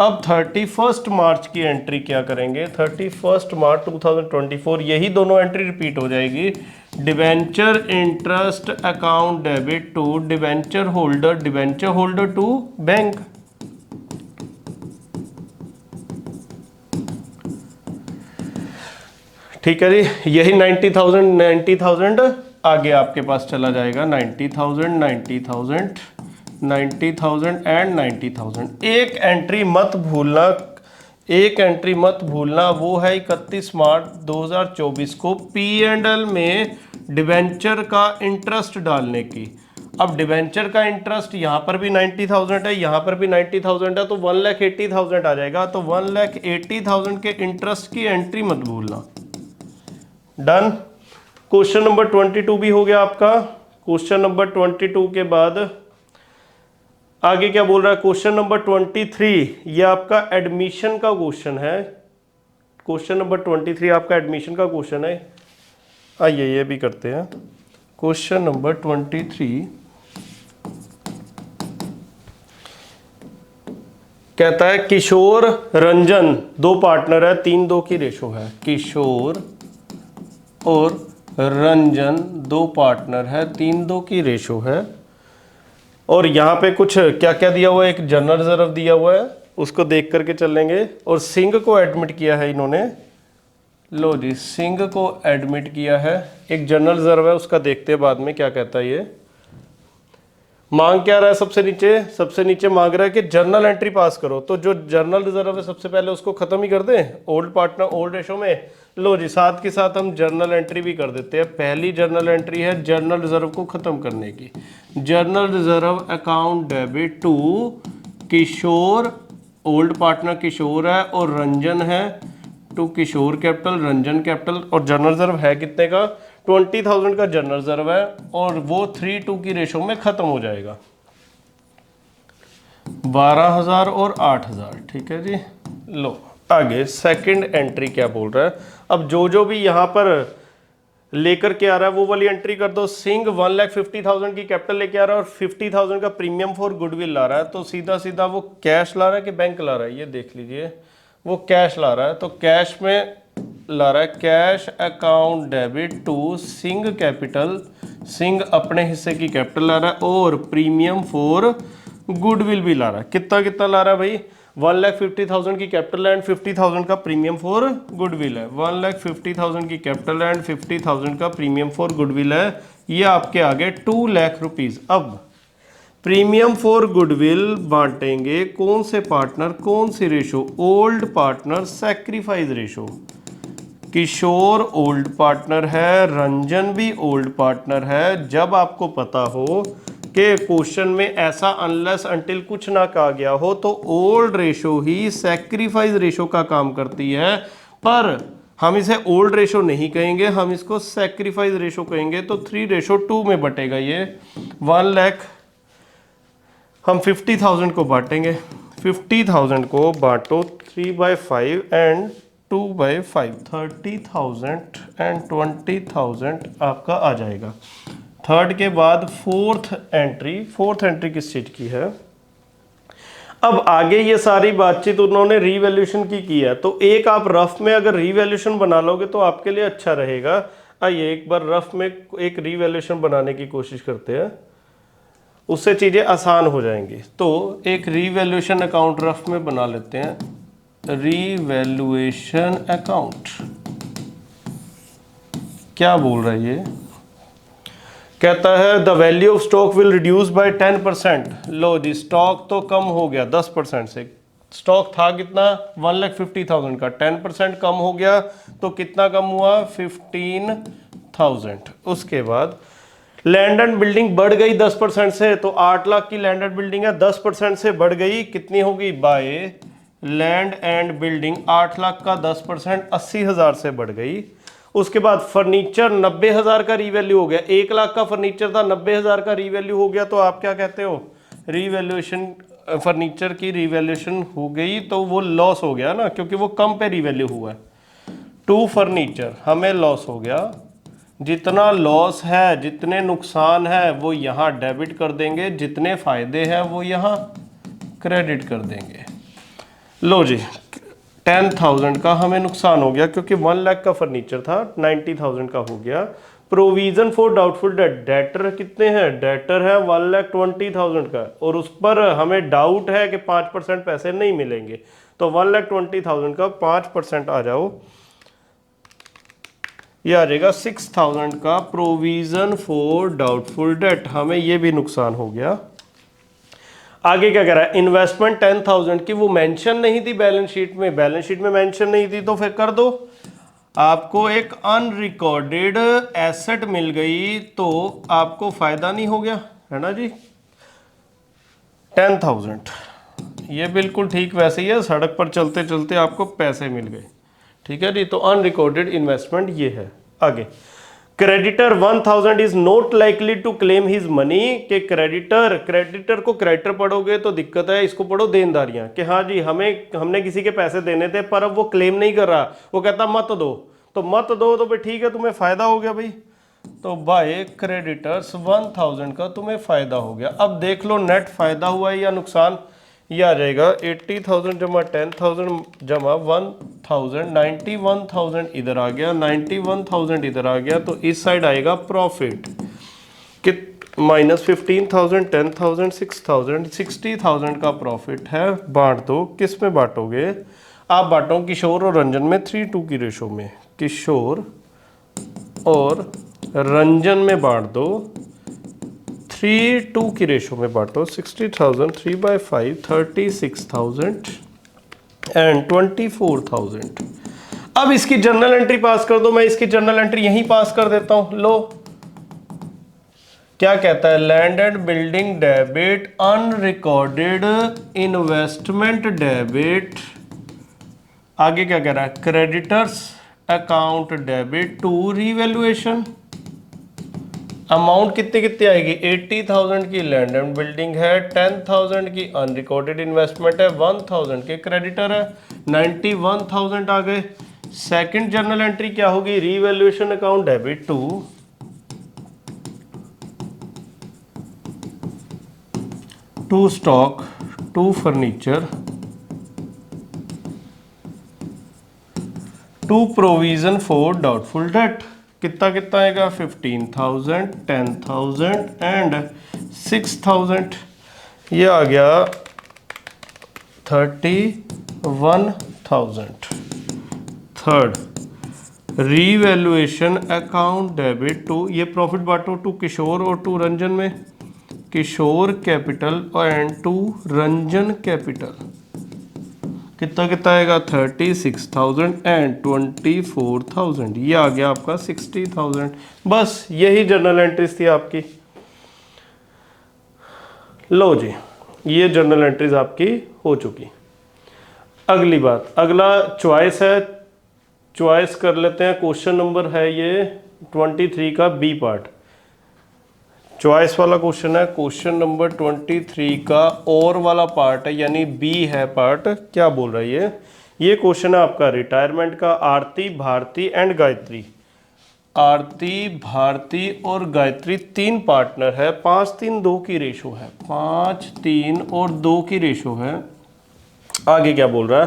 अब 31 मार्च की एंट्री क्या करेंगे, 31 मार्च 2024 यही दोनों एंट्री रिपीट हो जाएगी। Debenture interest account debit to debenture holder to bank. ठीक है जी, यही 90,000 आगे आपके पास चला जाएगा, 90,000 एंड 90,000। एक एंट्री मत भूलना, एक एंट्री मत भूलना, वो है 31 मार्च 2024 को P&L में डिबेंचर का इंटरेस्ट डालने की। अब डिबेंचर का इंटरेस्ट यहाँ पर भी 90,000 है, यहाँ पर भी 90,000 है, तो 1,80,000 आ जाएगा। तो 1,80,000 के इंटरेस्ट की एंट्री मत भूलना। डन। क्वेश्चन नंबर 22 भी हो गया आपका। क्वेश्चन नंबर 22 के बाद आगे क्या बोल रहा है, क्वेश्चन नंबर 23 ये आपका एडमिशन का क्वेश्चन है। क्वेश्चन नंबर 23 आपका एडमिशन का क्वेश्चन है। आइए ये भी करते हैं। क्वेश्चन नंबर 23 कहता है किशोर रंजन 2 पार्टनर है, 3-2 की रेशो है। किशोर और रंजन 2 पार्टनर है, 3-2 की रेशो है। और यहाँ पे कुछ क्या क्या दिया हुआ है, एक जनरल रिजर्व दिया हुआ है, उसको देख करके चलेंगे। और सिंह को एडमिट किया है इन्होंने, लो जी सिंह को एडमिट किया है। एक जनरल रिजर्व है, उसका देखते हैं बाद में क्या कहता है। ये मांग क्या रहा है, सबसे नीचे मांग रहा है कि जर्नल एंट्री पास करो। तो जो जर्नल रिजर्व है सबसे पहले उसको खत्म ही कर दें ओल्ड पार्टनर ओल्ड रेशो में। लो जी साथ के साथ हम जर्नल एंट्री भी कर देते हैं। पहली जर्नल एंट्री है जर्नल रिजर्व को खत्म करने की। Journal reserve account debit to Kishore, old partner Kishore है और रंजन है, to Kishore capital, Ranjan capital, और जनरल रिजर्व है कितने का? 20,000 का जनरल रिजर्व है और वो 3:2 की रेशो में खत्म हो जाएगा। 12,000 और 8,000, ठीक है जी। लो आगे सेकंड एंट्री क्या बोल रहा है। अब जो भी यहाँ पर लेकर के आ रहा है वो वाली एंट्री कर दो। सिंह 1,50,000 की कैपिटल लेके आ रहा है और 50,000 का प्रीमियम फॉर गुडविल ला रहा है, तो सीधा सीधा वो कैश ला रहा है कि बैंक ला रहा है, ये देख लीजिए। वो कैश ला रहा है, तो कैश में ला रहा है, cash account debit to Singh capital, Singh अपने हिस्से की कैपिटल ला रहा है और प्रीमियम फॉर गुडविल भी ला रहा है। कितना कितना ला रहा है भाई? 1,50,000 की कैपिटल एंड 50,000 का प्रीमियम फॉर गुडविल है। 1,50,000 की कैपिटल एंड 50,000 का प्रीमियम फॉर गुडविल है। ये आपके आगे 2 लाख रुपीज। अब प्रीमियम फॉर गुडविल बांटेंगे कौन से पार्टनर, कौन सी ratio? Old partner sacrifice ratio. Kishore old partner है, रंजन भी ओल्ड पार्टनर है। जब आपको पता हो कि क्वेश्चन में ऐसा अनलेस अंटिल कुछ ना कहा गया हो तो ओल्ड रेशो ही सैक्रिफाइस रेशो का काम करती है, पर हम इसे ओल्ड रेशो नहीं कहेंगे, हम इसको सैक्रिफाइस रेशो कहेंगे। तो 3:2 में बटेगा ये 1 लाख। हम 50,000 को बांटेंगे, 50,000 को बांटो 3/5 एंड 2/5, 30,000 एंड 20,000 आपका आ जाएगा। थर्ड के बाद फोर्थ एंट्री किस चीज की है? अब आगे ये सारी बातचीत उन्होंने रीवैल्यूएशन की है, तो एक आप रफ में अगर रीवैल्यूएशन बना लोगे तो आपके लिए अच्छा रहेगा। आइए एक बार रफ में एक रीवैल्यूएशन बनाने की कोशिश करते हैं, उससे चीजें आसान हो जाएंगी। तो एक रीवैल्यूएशन अकाउंट रफ में बना लेते हैं। रीवैल्यूएशन अकाउंट क्या बोल रहा है ये? कहता है the value of stock will reduce by 10%। लो जी, स्टॉक तो कम हो गया 10% से। स्टॉक था कितना? 1,50,000 का, 10% कम हो गया तो कितना कम हुआ? 15,000। उसके बाद लैंड एंड बिल्डिंग बढ़ गई 10% से, तो 8 लाख की लैंड एंड बिल्डिंग है, 10% से बढ़ गई, कितनी होगी? By land and building 8 lakh का 10% 80,000 से बढ़ गई। उसके बाद फर्नीचर 90,000 का रीवैल्यू हो गया, 1 लाख का फर्नीचर था, 90,000 का रीवैल्यू हो गया, तो आप क्या कहते हो? रीवैल्यूएशन, फर्नीचर की रीवैल्यूएशन हो गई तो वो लॉस हो गया ना, क्योंकि वो कम पे रीवैल्यू हुआ है। टू फर्नीचर हमें लॉस हो गया, जितना लॉस है, जितने नुकसान है वो यहाँ डेबिट कर देंगे, जितने फायदे हैं वो यहाँ क्रेडिट कर देंगे। लो जी, 10,000 का हमें नुकसान हो गया क्योंकि 1 लाख का फर्नीचर था, 90,000 का हो गया। Provision for doubtful date, debtor कितने हैं? डेटर है 1,20,000 का, और उस पर हमें डाउट है कि 5% पैसे नहीं मिलेंगे, तो 1,20,000 का 5% आ जाओ, ये आ जाएगा 6,000 का प्रोविजन फॉर डाउटफुल डेट। हमें ये भी नुकसान हो गया। आगे क्या कह रहा है? इन्वेस्टमेंट 10,000 की, वो मेंशन नहीं थी बैलेंस शीट में, बैलेंस शीट में मेंशन नहीं थी, तो फिर कर दो। आपको एक अनरिकॉर्डेड एसेट मिल गई तो आपको फायदा नहीं हो गया, है ना जी। 10,000 ये बिल्कुल ठीक वैसे ही है, सड़क पर चलते चलते आपको पैसे मिल गए, ठीक है जी। तो अनरिकॉर्डेड इन्वेस्टमेंट ये है। आगे creditor 1,000 is not likely to claim his money, के क्रेडिटर को क्रेडिटर पढ़ोगे तो दिक्कत है, इसको पढ़ो देनदारियां, कि हाँ जी हमने किसी के पैसे देने थे पर अब वो क्लेम नहीं कर रहा, वो कहता मत दो, तो मत दो, तो भाई ठीक है तुम्हें फायदा हो गया भाई, तो बाय क्रेडिटर्स 1,000 का तुम्हें फायदा हो गया। अब देख लो नेट फायदा हुआ है या नुकसान, ये आ जाएगा 80,000 जमा 10,000 जमा 1,000, 91,000 इधर आ गया, 91,000 इधर आ गया, तो इस साइड आएगा प्रॉफिट कित -15,000, 10,000, 6,000, 60,000 का प्रॉफिट है। बांट दो, किस में बांटोगे आप? बांटो किशोर और रंजन में 3:2 की रेशो में, किशोर और रंजन में बांट दो 3:2 की रेशो में बांटो। 60,000 3/5, 36,000 एंड 24,000। अब इसकी जर्नल एंट्री पास कर दो, मैं इसकी जर्नल एंट्री यहीं पास कर देता हूं। लो क्या कहता है? Land and building debit, unrecorded investment debit आगे क्या कह रहा है, creditors account debit to revaluation. Amount कितनी कितनी आएगी, 80,000 की लैंड एंड बिल्डिंग है, 10,000 की अनरिकॉर्डेड इन्वेस्टमेंट है, 1,000 के क्रेडिटर है, 91,000 आ गए। सेकंड जर्नल एंट्री क्या होगी, revaluation account debit to stock to furniture to provision for doubtful debt. कितना कितना आएगा, 15,000, 10,000 एंड 6,000। ये आ गया 31,000। Third revaluation account debit to, ये प्रॉफिट बांटो टू किशोर और टू रंजन में, Kishore capital and to Ranjan capital. कितना कितना आएगा, 36,000 एंड 24,000। ये आ गया आपका 60,000। बस यही जर्नल एंट्रीज थी आपकी। लो जी, ये जर्नल एंट्रीज आपकी हो चुकी। अगली बात, अगला चॉइस है, चॉइस कर लेते हैं। क्वेश्चन नंबर है ये 23 का बी पार्ट, चॉइस वाला क्वेश्चन है। क्वेश्चन नंबर 23 का और वाला पार्ट है, यानी बी है पार्ट। क्या बोल रहा है ये क्वेश्चन है आपका रिटायरमेंट का। आरती, भारती एंड गायत्री, आरती, भारती और गायत्री तीन पार्टनर है, 5-3-2 की रेशो है, 5-3 और 2 की रेशो है। आगे क्या बोल रहा है,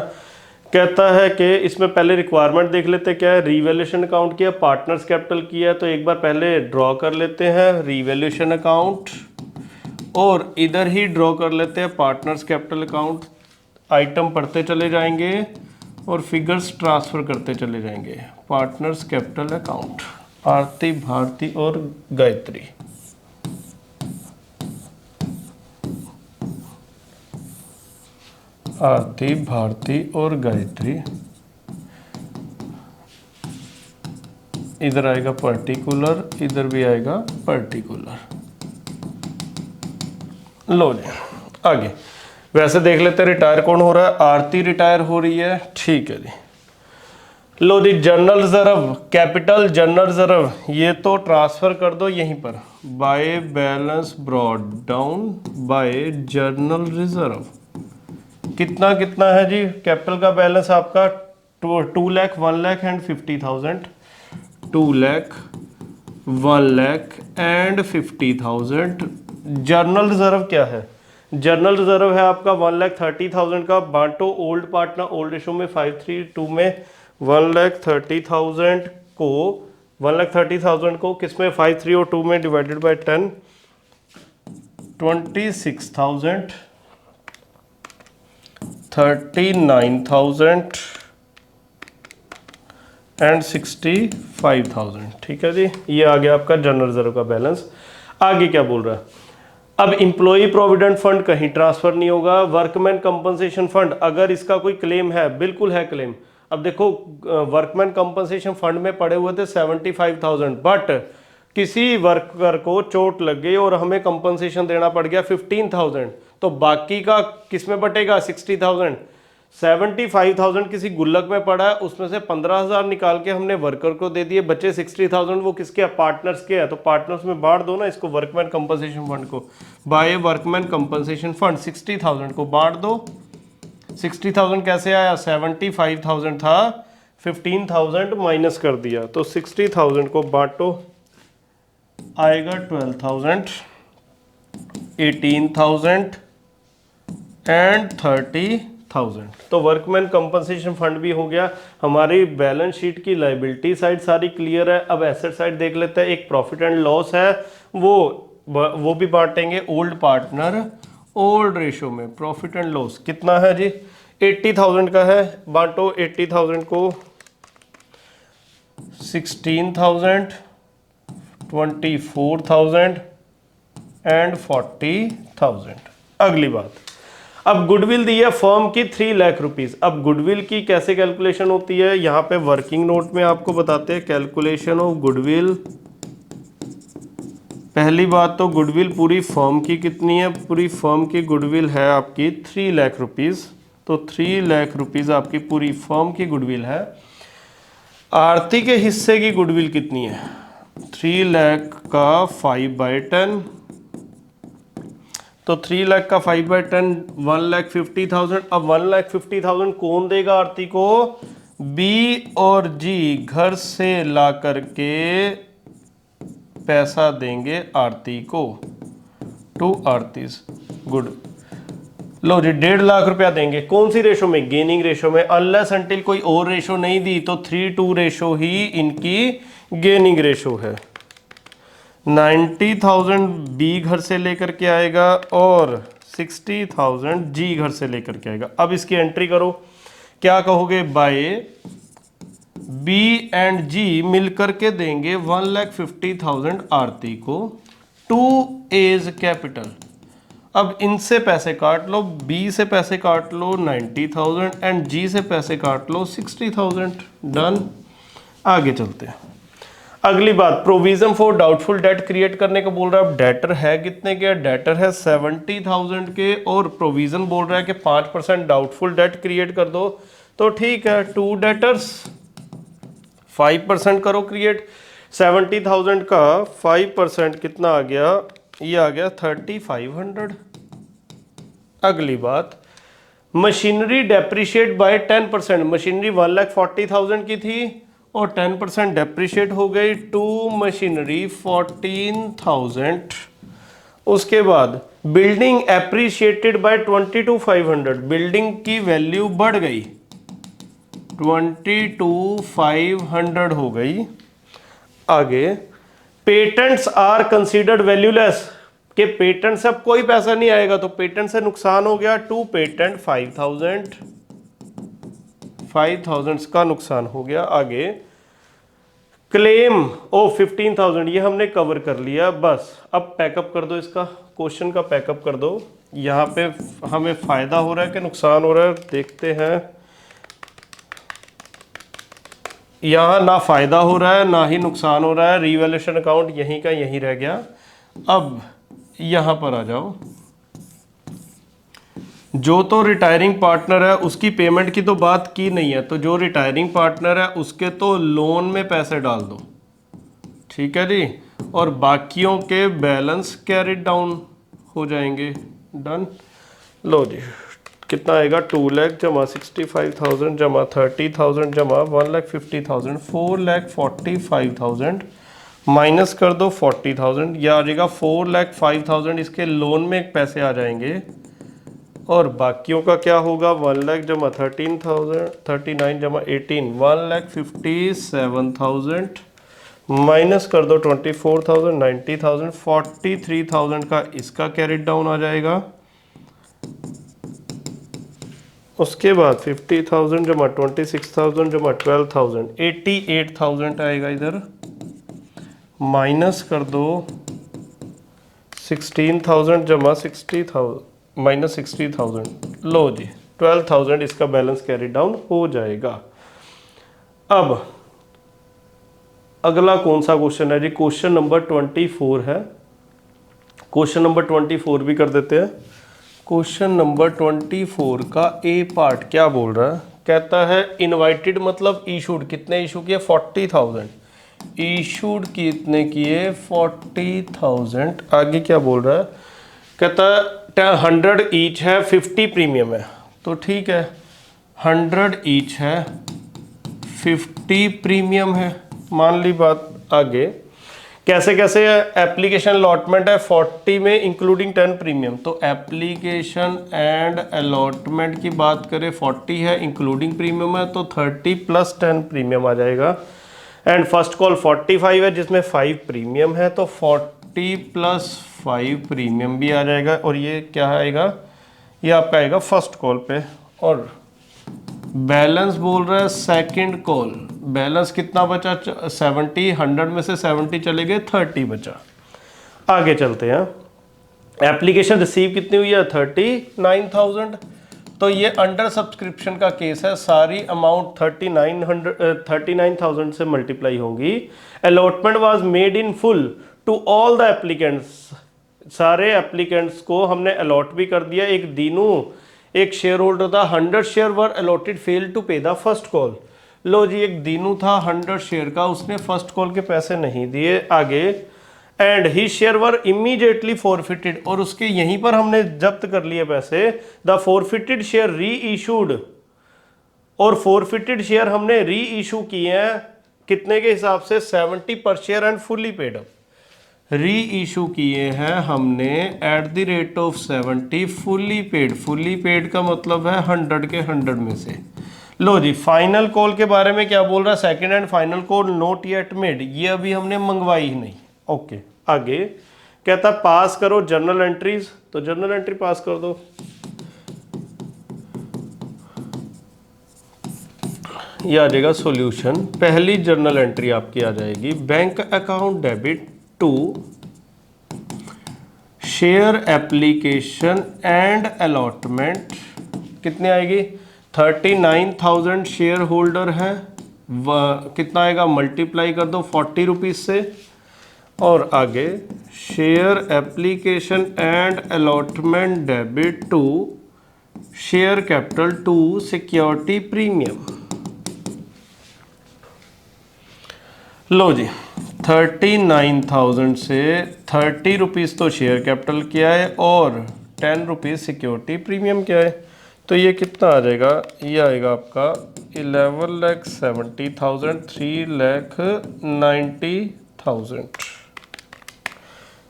कहता है कि इसमें पहले रिक्वायरमेंट देख लेते हैं क्या है। रीवैल्यूएशन अकाउंट किया, पार्टनर्स कैपिटल किया है, तो एक बार पहले ड्रॉ कर लेते हैं रीवैल्यूएशन अकाउंट और इधर ही ड्रॉ कर लेते हैं पार्टनर्स कैपिटल अकाउंट। आइटम पढ़ते चले जाएंगे और फिगर्स ट्रांसफर करते चले जाएंगे। पार्टनर्स कैपिटल अकाउंट, आरती, भारती और गायत्री। आरती, भारती और गायत्री, इधर आएगा पर्टिकुलर, इधर भी आएगा पर्टिकुलर। लो जी, आगे वैसे देख लेते हैं रिटायर कौन हो रहा है। आरती रिटायर हो रही है, ठीक है जी। लो जी, general reserve, capital general reserve, ये तो ट्रांसफर कर दो यहीं पर, by balance brought down by general reserve. कितना कितना है जी, कैपिटल का बैलेंस आपका 2 lakh, 1 lakh and 50,000, 2 lakh, 1 lakh and 50,000। General reserve क्या है, जर्नल रिजर्व है आपका 1,30,000 का। बांटो ओल्ड पार्टनर ओल्ड रेशो में 5:3 में 1,30,000 को 1,30,000 को किसमें 5:3 और 2 में डिवाइडेड बाय 10, 26,000, 39,000 एंड 65,000। ठीक है जी, ये आ गया आपका जनरल रिजर्व का बैलेंस। आगे क्या बोल रहा है, अब इंप्लॉई प्रोविडेंट फंड कहीं ट्रांसफर नहीं होगा। वर्कमैन कंपनसेशन फंड, अगर इसका कोई क्लेम है, बिल्कुल है क्लेम। अब देखो वर्कमैन कंपनसेशन फंड में पड़े हुए थे 75,000, बट किसी वर्कर को चोट लग गई और हमें कंपनसेशन देना पड़ गया 15,000, तो बाकी का किसमें बटेगा 60,000। 75,000 किसी गुल्लक में पड़ा है, उसमें से 15,000 निकाल के हमने वर्कर को दे दिए, बचे 60,000 वो किसके, पार्टनर्स के है, तो पार्टनर्स में बांट दो ना इसको, वर्कमैन कंपनसेशन फंड को। बाय वर्कमैन कंपनसेशन फंड 60,000 को बांट दो। 60,000 कैसे आया, 75,000 था, 15,000 माइनस कर दिया, तो 60,000 को बांटो, आएगा 12,000, 18,000 एंड 30,000। तो वर्कमैन कंपनसेशन फंड भी हो गया। हमारी बैलेंस शीट की लायबिलिटी साइड सारी क्लियर है। अब एसेट साइड देख लेते हैं। एक प्रॉफिट एंड लॉस है, वो भी बांटेंगे ओल्ड पार्टनर ओल्ड रेशो में। प्रॉफिट एंड लॉस कितना है जी, 80,000 का है, बांटो 80,000 को 16,000, 24,000 एंड 40,000। अगली बात, अब गुडविल दी है फर्म की 3 लाख रुपीस। अब गुडविल की कैसे कैलकुलेशन होती है, यहां पे वर्किंग नोट में आपको बताते हैं कैलकुलेशन ऑफ गुडविल। पहली बात तो गुडविल पूरी फर्म की कितनी है, पूरी फर्म की गुडविल है आपकी 3 लाख रुपीस। तो 3 लाख रुपीज़ आपकी पूरी फर्म की गुडविल है। आरती के हिस्से की गुडविल कितनी है? 3 लाख का 5/10, तो 3 लाख का 5/10 1,50,000। अब 1,50,000 कौन देगा आरती को? बी और जी घर से ला करके पैसा देंगे आरती को, टू आरतीज गुड। लो जी 1.5 लाख रुपया देंगे। कौन सी रेशो में? गेनिंग रेशो में। अनलेस अनटिल कोई और रेशो नहीं दी तो 3:2 रेशो ही इनकी गेनिंग रेशो है। 90,000 बी घर से लेकर के आएगा और 60,000 जी घर से लेकर के आएगा। अब इसकी एंट्री करो, क्या कहोगे? बाय बी एंड जी मिलकर के देंगे 1,50,000 आरती को टू एज कैपिटल। अब इनसे पैसे काट लो, बी से पैसे काट लो 90,000 एंड जी से पैसे काट लो 60,000। डन। आगे चलते हैं। अगली बात, provision for doubtful date create करने को बोल रहा है। अब डेटर है कितने के? डेटर है 70,000 के और प्रोविजन बोल रहा है कि 5% डाउटफुल डेट क्रिएट कर दो। तो ठीक है, 2 डेटर्स 5% करो क्रिएट। 70,000 का 5% कितना आ गया? ये आ गया 3,500। अगली बात, मशीनरी डेप्रिशिएट बाय 10%। मशीनरी 1,40,000 की थी और 10% डेप्रिशिएट हो गई टू मशीनरी 14,000। उसके बाद बिल्डिंग एप्रिशिएटेड बाय 22,500। बिल्डिंग की वैल्यू बढ़ गई, 22,500 हो गई। आगे, पेटेंट्स आर कंसीडर्ड वैल्यूलेस, के पेटेंट से अब कोई पैसा नहीं आएगा तो पेटेंट से नुकसान हो गया। टू पेटेंट 5,000 का नुकसान हो गया। आगे, क्लेम ओ 15,000, ये हमने कवर कर लिया। बस अब पैकअप कर दो, इसका क्वेश्चन का पैकअप कर दो। यहाँ पे हमें फायदा हो रहा है कि नुकसान हो रहा है, देखते हैं। यहाँ ना फायदा हो रहा है ना ही नुकसान हो रहा है। रिवैल्यूएशन अकाउंट यहीं का यहीं रह गया। अब यहाँ पर आ जाओ। जो तो रिटायरिंग पार्टनर है उसकी पेमेंट की तो बात की नहीं है, तो जो रिटायरिंग पार्टनर है उसके तो लोन में पैसे डाल दो, ठीक है जी। और बाकियों के बैलेंस कैरिड डाउन हो जाएंगे। डन। लो जी, कितना आएगा? 2 लाख जमा 65,000 जमा 30,000 जमा 1,50,000, 4,45,000 माइनस कर दो 40,000, यह आ जाएगा 4,05,000। इसके लोन में पैसे आ जाएंगे और बाकियों का क्या होगा? 1 लाख जमा 13,000, 39 जमा 18, 1,57,000 माइनस कर दो 24,000, 90,000, 43,000 का इसका कैरिड डाउन आ जाएगा। उसके बाद 50,000 जमा 26,000 जमा 12,000, 88,000 आएगा इधर। माइनस कर दो 16,000 जमा 60,000 माइनस 60,000। लो जी 12,000 इसका बैलेंस कैरी डाउन हो जाएगा। अब अगला कौन सा क्वेश्चन है जी? क्वेश्चन नंबर 24 है। क्वेश्चन नंबर 24 भी कर देते हैं। क्वेश्चन नंबर 24 का ए पार्ट क्या बोल रहा है? कहता है इनवाइटेड मतलब इशूड, कितने इशू किए? 40,000। इशूड कितने किए? 40,000। आगे क्या बोल रहा है? कहता है 100 ईच है, 50 प्रीमियम है। तो ठीक है, 100 ईच है, 50 प्रीमियम है, मान ली बात। आगे कैसे कैसे एप्लीकेशन अलॉटमेंट है 40 में इंक्लूडिंग 10 प्रीमियम। तो एप्लीकेशन एंड अलॉटमेंट की बात करें 40 है, इंक्लूडिंग प्रीमियम है, तो 30 प्लस 10 प्रीमियम आ जाएगा। एंड फर्स्ट कॉल 45 है जिसमें 5 प्रीमियम है, तो 40 प्लस 5 प्रीमियम भी आ जाएगा। और ये क्या आएगा? ये आपका आएगा फर्स्ट कॉल पे। और बैलेंस बोल रहा है सेकंड कॉल, बैलेंस कितना बचा? 70, 100 में से 70 चले गए, 30 बचा। आगे चलते हैं। एप्लीकेशन रिसीव कितनी हुई है? 39,000। तो ये अंडर सब्सक्रिप्शन का केस है, सारी अमाउंट 39,000 से मल्टीप्लाई होंगी। Allotment was made in full to all the applicants, सारे एप्लीकेंट्स को हमने अलॉट भी कर दिया। एक दीनू, एक शेयर होल्डर था, 100 share were allotted fail to pay the first call. लो जी, एक दीनू था 100 शेयर का, उसने फर्स्ट कॉल के पैसे नहीं दिए। आगे, and he share were immediately forfeited, और उसके यहीं पर हमने जब्त कर लिए पैसे। द फॉरफिटेड शेयर री इशूड, और फॉरफिटेड शेयर हमने री इशू किए हैं कितने के हिसाब से, 70 पर share and fully paid up. री इशू किए हैं हमने at the rate of 70, fully paid. Fully paid का मतलब है 100 के 100 में से। लो जी, फाइनल कॉल के बारे में क्या बोल रहा है, second and final call note yet made, ये अभी हमने मंगवाई ही नहीं। ओके, आगे कहता पास करो जर्नल एंट्रीज, तो जर्नल एंट्री पास कर दो। ये आ जाएगा सॉल्यूशन। पहली जर्नल एंट्री आपकी आ जाएगी, bank account debit to share application and allotment, कितने आएगी, 39,000 शेयर होल्डर है, कितना आएगा, मल्टीप्लाई कर दो 40 रुपीज से। और आगे share application and allotment debit to share capital to security premium. लो जी, 39,000 से 30 रुपीज़ तो शेयर कैपिटल क्या है और 10 रुपीज़ सिक्योरिटी प्रीमियम क्या है, तो ये कितना आ जाएगा, ये आएगा आपका 11,70,000, 3,90,000,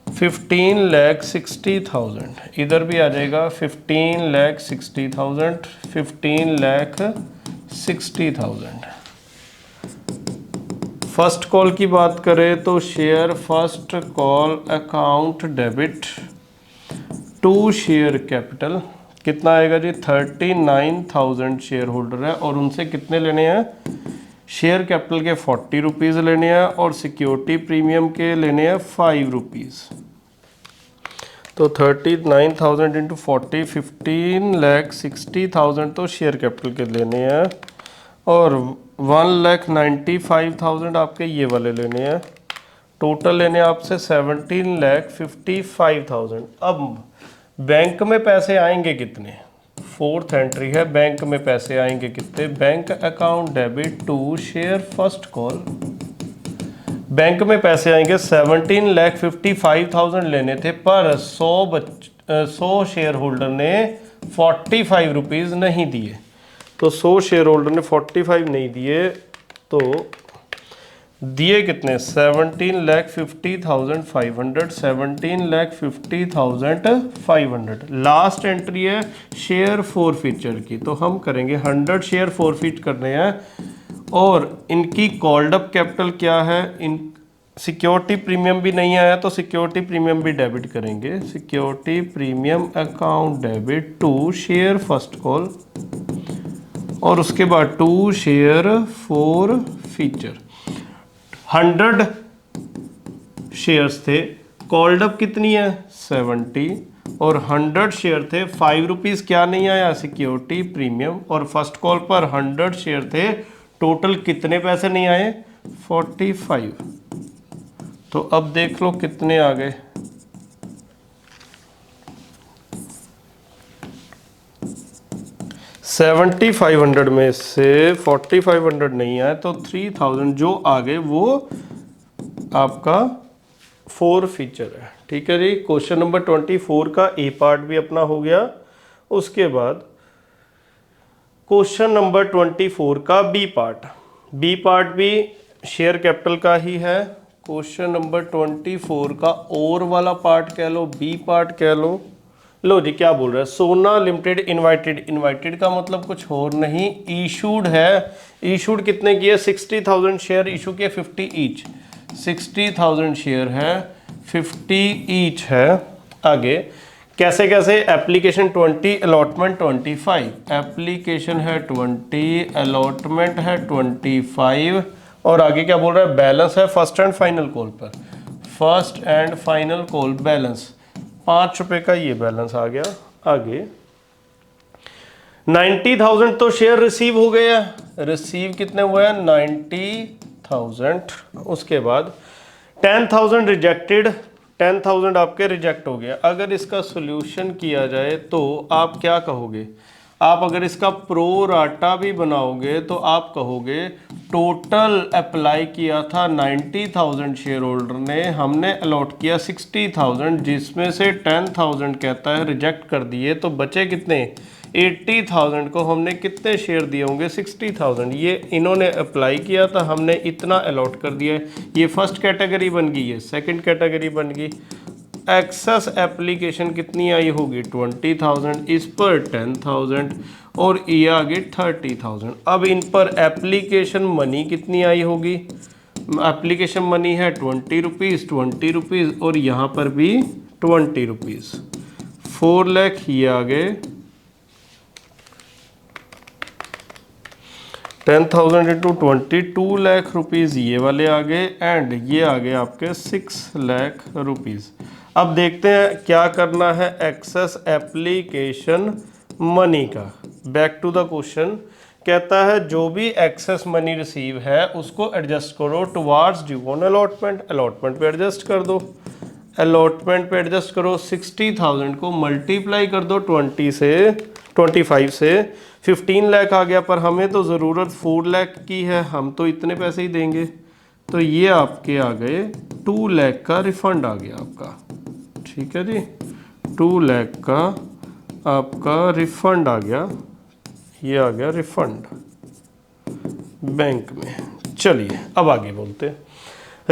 15,60,000, इधर भी आ जाएगा 15,60,000, 15,60,000। फर्स्ट कॉल की बात करें तो share first call account debit to share capital, कितना आएगा जी, 39,000 शेयर होल्डर है और उनसे कितने लेने हैं, शेयर कैपिटल के 40 रुपीज़ लेने हैं और सिक्योरिटी प्रीमियम के लेने हैं 5 रुपीज़। तो 39,000 इंटू 40, 15,60,000 तो शेयर कैपिटल के लेने हैं और 1,95,000 आपके ये वाले लेने हैं। टोटल लेने आपसे 17,55,000। अब बैंक में पैसे आएंगे कितने, फोर्थ एंट्री है, बैंक में पैसे आएंगे कितने, bank account debit to share first call, bank में पैसे आएंगे 17,55,000 लेने थे, पर 100 शेयर होल्डर ने 45 रुपीज़ नहीं दिए, तो 100 शेयर होल्डर ने 45 नहीं दिए, तो दिए कितने, 17,50,500, 17,50,500। लास्ट एंट्री है शेयर फॉरफीचर की, तो हम करेंगे 100 शेयर फॉरफीट करने हैं और इनकी कॉल्ड अप कैपिटल क्या है, इन सिक्योरिटी प्रीमियम भी नहीं आया तो सिक्योरिटी प्रीमियम भी डेबिट करेंगे। Security premium account debit to share first call और उसके बाद to share forfeiture. 100 shares थे, कॉल्ड अप कितनी है 70 और 100 शेयर थे, 5 रुपीज़ क्या नहीं आया, सिक्योरिटी प्रीमियम, और फर्स्ट कॉल पर 100 शेयर थे, टोटल कितने पैसे नहीं आए, 45। तो अब देख लो कितने आ गए, 7,500 में से 4,500 नहीं आए तो 3,000 जो आ गए वो आपका 4 फीचर है। ठीक है जी, क्वेश्चन नंबर 24 का ए पार्ट भी अपना हो गया। उसके बाद क्वेश्चन नंबर 24 का बी पार्ट भी शेयर कैपिटल का ही है। क्वेश्चन नंबर 24 का और वाला पार्ट कह लो, बी पार्ट कह लो। लो जी, क्या बोल रहा है, सोना लिमिटेड इनवाइटेड का मतलब कुछ और नहीं, इशूड है। इशूड कितने की है, 60,000 शेयर इशू किए, 50 ईच, 60,000 शेयर है, 50 ईच है। आगे कैसे कैसे, एप्लीकेशन 20, अलॉटमेंट 25, एप्लीकेशन है 20, अलॉटमेंट है 25, और आगे क्या बोल रहा है, बैलेंस है फर्स्ट एंड फाइनल कॉल पर, first and final call balance 5 रुपए का ये बैलेंस आ गया। आगे 90,000 तो शेयर रिसीव हो गया, रिसीव कितने हुए हैं 90,000। उसके बाद 10,000 रिजेक्टेड, 10,000 आपके रिजेक्ट हो गया। अगर इसका सोल्यूशन किया जाए तो आप क्या कहोगे? आप अगर इसका प्रो राटा भी बनाओगे तो आप कहोगे टोटल अप्लाई किया था 90,000 शेयर होल्डर ने, हमने अलॉट किया 60,000, जिसमें से 10,000 कहता है रिजेक्ट कर दिए, तो बचे कितने? 80,000 को हमने कितने शेयर दिए होंगे? 60,000। ये इन्होंने अप्लाई किया था, हमने इतना अलॉट कर दिया है। ये फर्स्ट कैटेगरी बन गई है, सेकंड कैटेगरी बन गई। एक्सेस एप्लीकेशन कितनी आई होगी? 20,000, इस पर 10,000 और ये आगे 30,000। अब इन पर एप्लीकेशन मनी कितनी आई होगी? एप्लीकेशन मनी है 20 रुपीज़, 20 रुपीज़, और यहाँ पर भी 20 रुपीज़। 4 लाख ये आ गए, 10,000 इंटू 20, 2 लाख रुपीज़ ये वाले आ गए, एंड ये आ गए आपके 6 लाख रुपीज़। अब देखते हैं क्या करना है एक्सेस एप्लीकेशन मनी का। बैक टू द क्वेश्चन, कहता है जो भी एक्सेस मनी रिसीव है उसको एडजस्ट करो towards due on allotment. Allotment पे एडजस्ट कर दो, अलॉटमेंट पे एडजस्ट करो। 60,000 को मल्टीप्लाई कर दो 25 से, 15 लाख आ गया, पर हमें तो ज़रूरत 4 लाख की है, हम तो इतने पैसे ही देंगे। तो ये आपके आ गए 2 लाख का रिफंड आ गया आपका। ठीक है जी, 2 लाख का आपका रिफंड आ गया, ये आ गया रिफंड बैंक में। चलिए अब आगे बोलते हैं।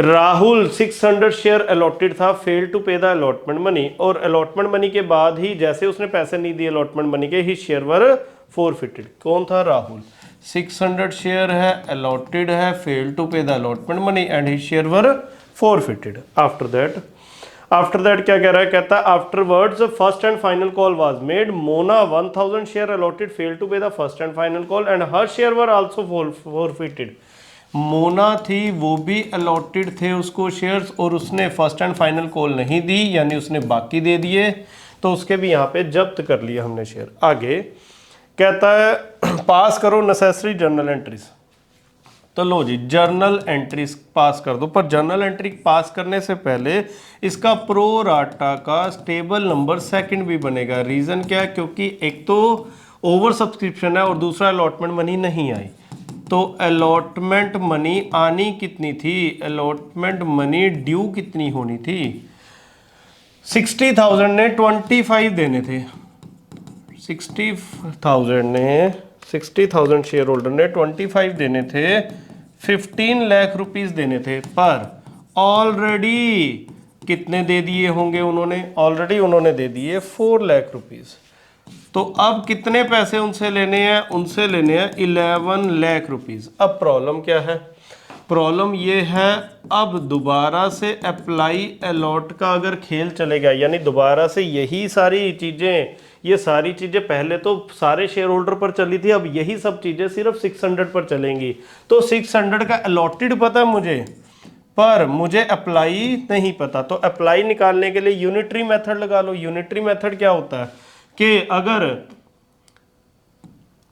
राहुल 600 शेयर अलॉटेड था, fail to pay the allotment money, और अलॉटमेंट मनी के बाद ही जैसे उसने पैसे नहीं दिए अलॉटमेंट मनी के, ही शेयर वर फॉरफिटेड। कौन था? राहुल। 600 शेयर है, अलॉटेड है, fail to pay the allotment money and he share were forfeited. After that क्या कह रहा है? कहता है afterwards first and final call was made, Mona 1000 share allotted, fail to pay the first and final call and her share were also forfeited. Mona थी, वो भी allotted थे उसको शेयर्स, और उसने फर्स्ट एंड फाइनल कॉल नहीं दी, यानी उसने बाकी दे दिए, तो उसके भी यहाँ पे जब्त कर लिया हमने शेयर। आगे कहता है पास करो नेसेसरी जर्नल एंट्रीज। तो लो जी, जर्नल एंट्रीज पास कर दो, पर जर्नल एंट्री पास करने से पहले इसका प्रो राटा का स्टेबल नंबर सेकंड भी बनेगा। रीज़न क्या है? क्योंकि एक तो ओवर सब्सक्रिप्शन है और दूसरा अलॉटमेंट मनी नहीं आई। तो अलॉटमेंट मनी आनी कितनी थी? अलॉटमेंट मनी ड्यू कितनी होनी थी? 60,000 ने 25 देने थे। 60,000 शेयर होल्डर ने 25 देने थे, 15 लाख रुपीस देने थे, पर ऑलरेडी कितने दे दिए होंगे उन्होंने? ऑलरेडी उन्होंने दे दिए 4 लाख रुपीस। तो अब कितने पैसे उनसे लेने हैं? उनसे लेने हैं 11 लाख रुपीस। अब प्रॉब्लम क्या है? प्रॉब्लम ये है, अब दोबारा से अप्लाई अलॉट का अगर खेल चलेगा, यानी दोबारा से यही सारी चीज़ें, ये सारी चीज़ें पहले तो सारे शेयर होल्डर पर चली थी, अब यही सब चीज़ें सिर्फ 600 पर चलेंगी। तो 600 का अलॉटेड पता है मुझे, पर मुझे अप्लाई नहीं पता। तो अप्लाई निकालने के लिए यूनिटरी मेथड लगा लो। यूनिटरी मेथड क्या होता है कि अगर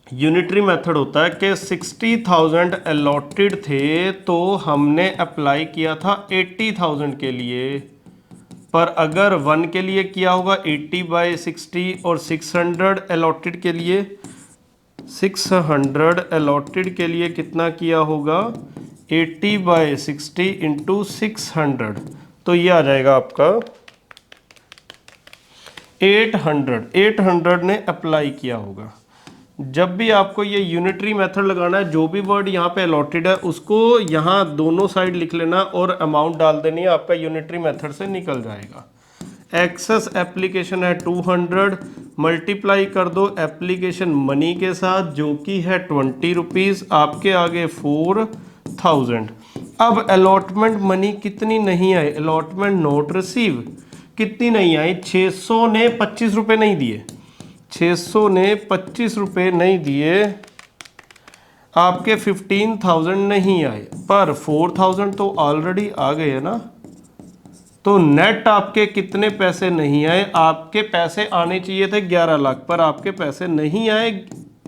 यूनिटरी मेथड होता है कि 60,000 अलॉटेड थे, तो हमने अप्लाई किया था 80,000 के लिए, पर अगर 1 के लिए किया होगा 80/60, और 600 अलॉटेड के लिए, 600 अलॉटेड के लिए कितना किया होगा? 80/60 इंटू 600, तो ये आ जाएगा आपका 800 ने अप्लाई किया होगा। जब भी आपको ये यूनिटरी मेथड लगाना है, जो भी वर्ड यहाँ पे अलॉटेड है उसको यहाँ दोनों साइड लिख लेना और अमाउंट डाल देनी है, आपका यूनिटरी मेथड से निकल जाएगा। एक्सेस एप्लीकेशन है 200, मल्टीप्लाई कर दो एप्लीकेशन मनी के साथ जो कि है 20 रुपीज़, आपके आगे 4000। अब अलॉटमेंट मनी कितनी नहीं आई? अलॉटमेंट नोट रिसीव कितनी नहीं आई? 600 ने 25 रुपये नहीं दिए, 600 ने 25 रुपये नहीं दिए, आपके 15,000 नहीं आए, पर 4,000 तो ऑलरेडी आ गए है ना। तो नेट आपके कितने पैसे नहीं आए? आपके पैसे आने चाहिए थे 11 लाख, पर आपके पैसे नहीं आए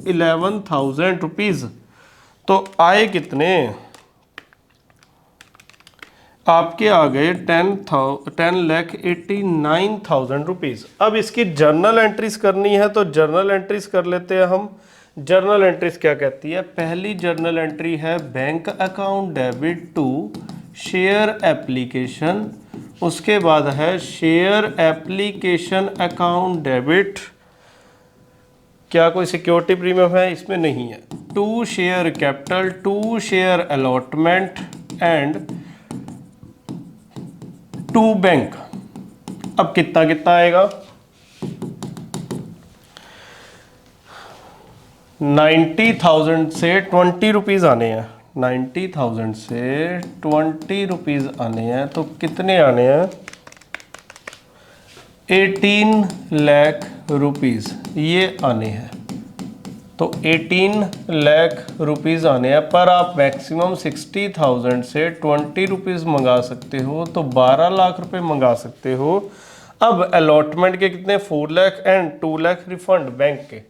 11,000 रुपीज़। तो आए कितने? आपके आ गए 10,89,000 रुपीज़। अब इसकी जर्नल एंट्रीज करनी है तो जर्नल एंट्रीज कर लेते हैं हम। जर्नल एंट्रीज क्या कहती है? पहली जर्नल एंट्री है bank account debit to share application, उसके बाद है शेयर एप्लीकेशन अकाउंट डेबिट, क्या कोई सिक्योरिटी प्रीमियम है? इसमें नहीं है। To share capital, to share allotment and to bank. अब कितना कितना आएगा? 90,000 से 20 रुपीज़ आने हैं। 90,000 से 20 रुपीज़ आने हैं तो कितने आने हैं? 18 लाख रुपीज़ ये आने हैं। तो 18 लाख रुपीज़ आने हैं, पर आप मैक्सिमम 60,000 से 20 रुपीज़ मंगा सकते हो, तो 12 लाख रुपए मंगा सकते हो। अब अलॉटमेंट के कितने? 4 lakh and 2 lakh refund bank के।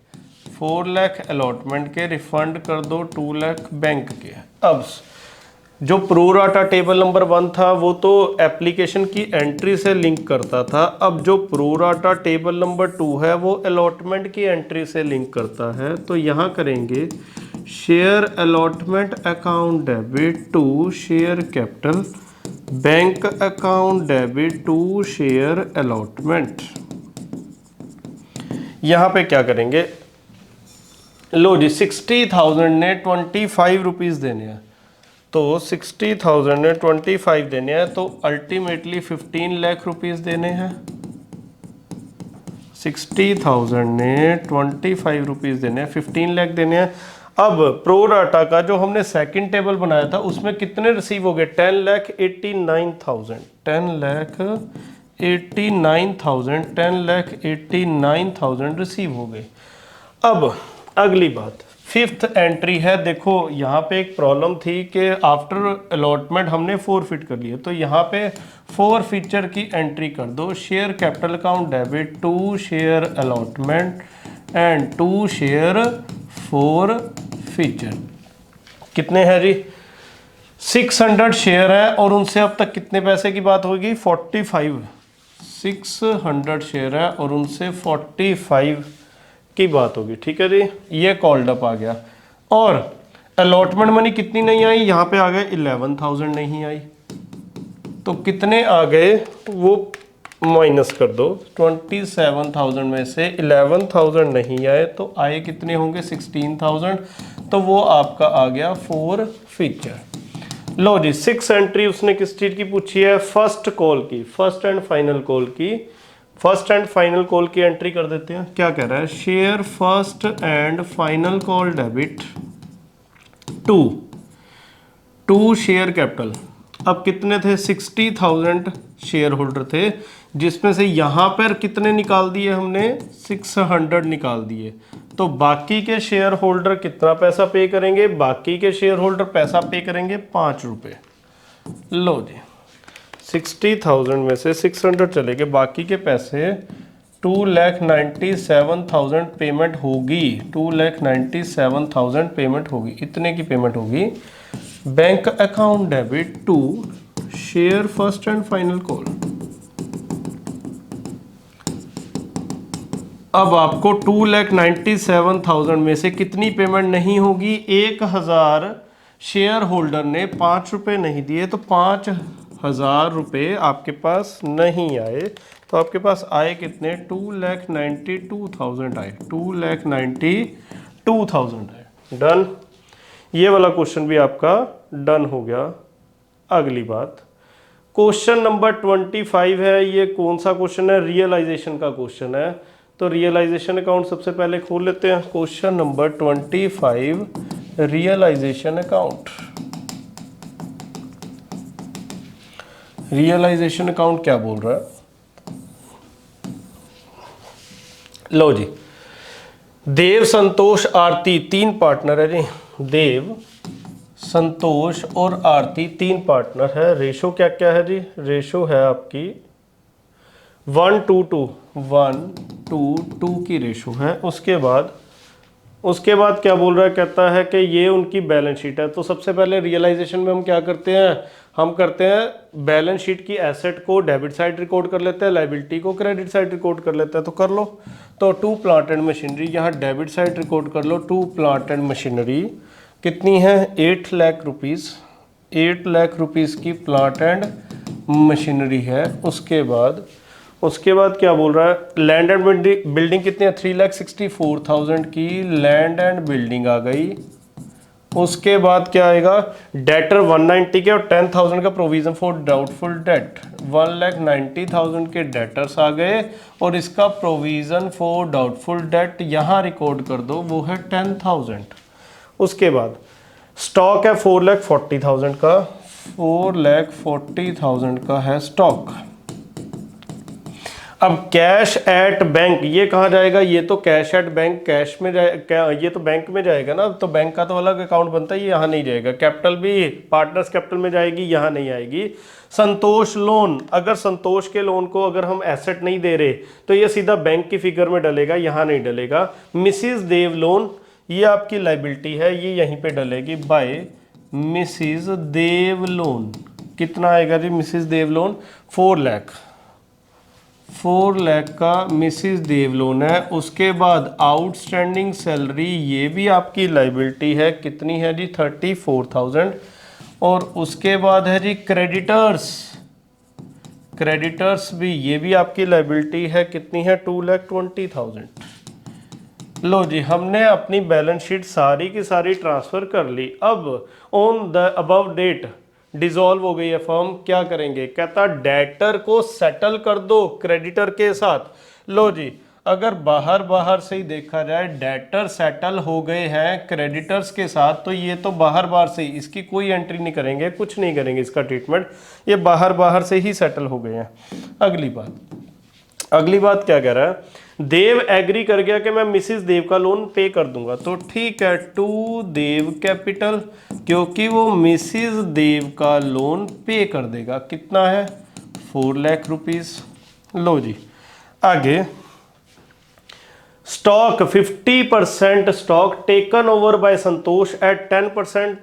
4 लाख अलॉटमेंट के रिफंड कर दो, 2 लाख बैंक के। अब जो प्रोराटा टेबल नंबर 1 था वो तो एप्लीकेशन की एंट्री से लिंक करता था। अब जो प्रोराटा टेबल नंबर 2 है वो अलॉटमेंट की एंट्री से लिंक करता है। तो यहाँ करेंगे share allotment account debit to share capital, bank account debit to share allotment. यहाँ पे क्या करेंगे? लो जी, 60,000 ने 25 रुपीज़ देने हैं, तो 60,000 ने 25 देने हैं, तो अल्टीमेटली 15 लाख रुपीज़ देने हैं। 60,000 ने 25 रुपीज़ देने हैं, 15 लाख देने हैं। अब प्रोराटा का जो हमने सेकंड टेबल बनाया था उसमें कितने रिसीव हो गए? 10,89,000, 10,89,000, 10,89,000 रिसीव हो गए। अब अगली बात, फिफ्थ एंट्री है। देखो यहाँ पे एक प्रॉब्लम थी कि आफ्टर अलॉटमेंट हमने फॉरफिट कर लिया, तो यहाँ पे फॉरफीचर की एंट्री कर दो। Share capital account debit to share allotment and to share forfeiture. कितने हैं जी? 600 शेयर है और उनसे अब तक कितने पैसे की बात होगी? 45। 600 शेयर है और उनसे 45 की बात होगी। ठीक है जी, ये कॉल्ड अप आ गया। और अलॉटमेंट मनी कितनी नहीं आई? यहाँ पे आ गए 11,000 नहीं आई, तो कितने आ गए वो माइनस कर दो। 27,000 में से 11,000 नहीं आए तो आए कितने होंगे? 16,000, तो वो आपका आ गया फॉरफीचर। लो जी, 6 एंट्री उसने किस चीज की पूछी है? फर्स्ट कॉल की, फर्स्ट एंड फाइनल कॉल की। फर्स्ट एंड फाइनल कॉल की एंट्री कर देते हैं। क्या कह रहा है? Share first and final call debit to share capital. अब कितने थे? 60,000 शेयर होल्डर थे, जिसमें से यहां पर कितने निकाल दिए हमने? 600 निकाल दिए। तो बाकी के शेयर होल्डर कितना पैसा पे करेंगे? बाकी के शेयर होल्डर पैसा पे करेंगे 5 रुपए। लो जी, 60,000 में से 600 चले गए, बाकी के पैसे 2,97,000 पेमेंट होगी। 2,97,000 पेमेंट होगी। इतने की पेमेंट होगी bank account debit to share first and final call. अब आपको 2,97,000 में से कितनी पेमेंट नहीं होगी? 1,000 शेयर होल्डर ने 5 रुपये नहीं दिए, तो 5,000 रुपये आपके पास नहीं आए। तो आपके पास आए कितने? 2,92,000 आए। 2,92,000 आए। डन। ये वाला क्वेश्चन भी आपका डन हो गया। अगली बात, क्वेश्चन नंबर 25 है। ये कौन सा क्वेश्चन है? रियलाइजेशन का क्वेश्चन है। तो रियलाइजेशन अकाउंट सबसे पहले खोल लेते हैं। Question number 25, realization account. Realization account क्या बोल रहा है? लो जी, देव, संतोष, आरती 3 पार्टनर है जी। देव, संतोष और आरती 3 पार्टनर है। रेशो क्या क्या है जी? रेशो है आपकी 1:2, 1:2 की रेशो है। उसके बाद उसके बाद क्या बोल रहा है, कहता है कि ये उनकी बैलेंस शीट है। तो सबसे पहले रियलाइजेशन में हम क्या करते हैं, हम करते हैं बैलेंस शीट की एसेट को डेबिट साइड रिकॉर्ड कर लेते हैं, लाइबिलिटी को क्रेडिट साइड रिकॉर्ड कर लेते हैं। तो कर लो। तो टू प्लांट एंड मशीनरी यहाँ डेबिट साइड रिकॉर्ड कर लो। टू प्लांट एंड मशीनरी कितनी है, 8 लाख रुपीज़, 8 लाख रुपीज़ की प्लांट एंड मशीनरी है। उसके बाद क्या बोल रहा है, लैंड एंड बिल्डिंग कितनी है, 3,64,000 की लैंड एंड बिल्डिंग आ गई। उसके बाद क्या आएगा, डेटर 190 के और 10,000 का प्रोविजन फॉर डाउटफुल डेट, 1,90,000 के डेटर्स आ गए और इसका प्रोविजन फॉर डाउटफुल डेट यहाँ रिकॉर्ड कर दो, वो है 10,000। उसके बाद स्टॉक है 4,40,000 का, 4,40,000 का है स्टॉक। अब कैश एट बैंक ये कहाँ जाएगा, ये तो कैश एट बैंक कैश में जाएगा, ये तो बैंक में जाएगा ना, तो बैंक का तो अलग अकाउंट बनता है, ये यहाँ नहीं जाएगा। कैपिटल भी पार्टनर्स कैपिटल में जाएगी, यहाँ नहीं आएगी। संतोष लोन, अगर संतोष के लोन को अगर हम एसेट नहीं दे रहे तो ये सीधा बैंक की फिगर में डलेगा, यहाँ नहीं डलेगा। मिसिज देव लोन ये आपकी लाइबिलिटी है, ये यहीं पे डलेगी बाय मिसिज देव लोन। कितना आएगा जी मिसिज देव लोन, 4 लाख, 4 लाख का मिसिज देव लोन है। उसके बाद आउटस्टैंडिंग सैलरी ये भी आपकी लाइबिलिटी है, कितनी है जी 34,000। और उसके बाद है जी क्रेडिटर्स, क्रेडिटर्स भी ये भी आपकी लाइबिलिटी है, कितनी है 2,20,000। लो जी हमने अपनी बैलेंस शीट सारी की सारी ट्रांसफर कर ली। अब on the above date dissolve हो गई है फर्म, क्या करेंगे, कहता डेटर को सेटल कर दो क्रेडिटर के साथ। लो जी अगर बाहर से ही देखा जाए डेटर सेटल हो गए हैं क्रेडिटर्स के साथ, तो ये तो बाहर से ही, इसकी कोई एंट्री नहीं करेंगे, कुछ नहीं करेंगे इसका ट्रीटमेंट, ये बाहर से ही सेटल हो गए हैं। अगली बात क्या कह रहा है, देव एग्री कर गया कि मैं मिसिस देव का लोन पे कर दूंगा, तो ठीक है टू देव कैपिटल, क्योंकि वो मिसिस देव का लोन पे कर देगा। कितना है 4 लाख रुपीज। लो जी आगे stock 50% stock taken over by Santosh at 10%।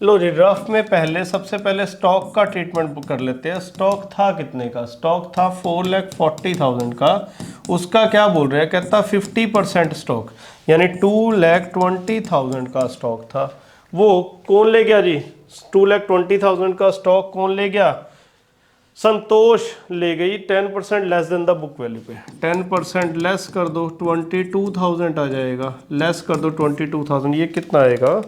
लो जी रफ में पहले सबसे पहले स्टॉक का ट्रीटमेंट कर लेते हैं। स्टॉक था कितने का, स्टॉक था 4,40,000 का, उसका क्या बोल रहे हैं, कहता 50% स्टॉक यानी 2,20,000 का स्टॉक था। वो कौन ले गया जी, 2,20,000 का स्टॉक कौन ले गया, संतोष ले गई 10% less than the book value पे। 10% लेस कर दो 22,000 आ जाएगा, लेस कर दो 22,000, ये कितना आएगा,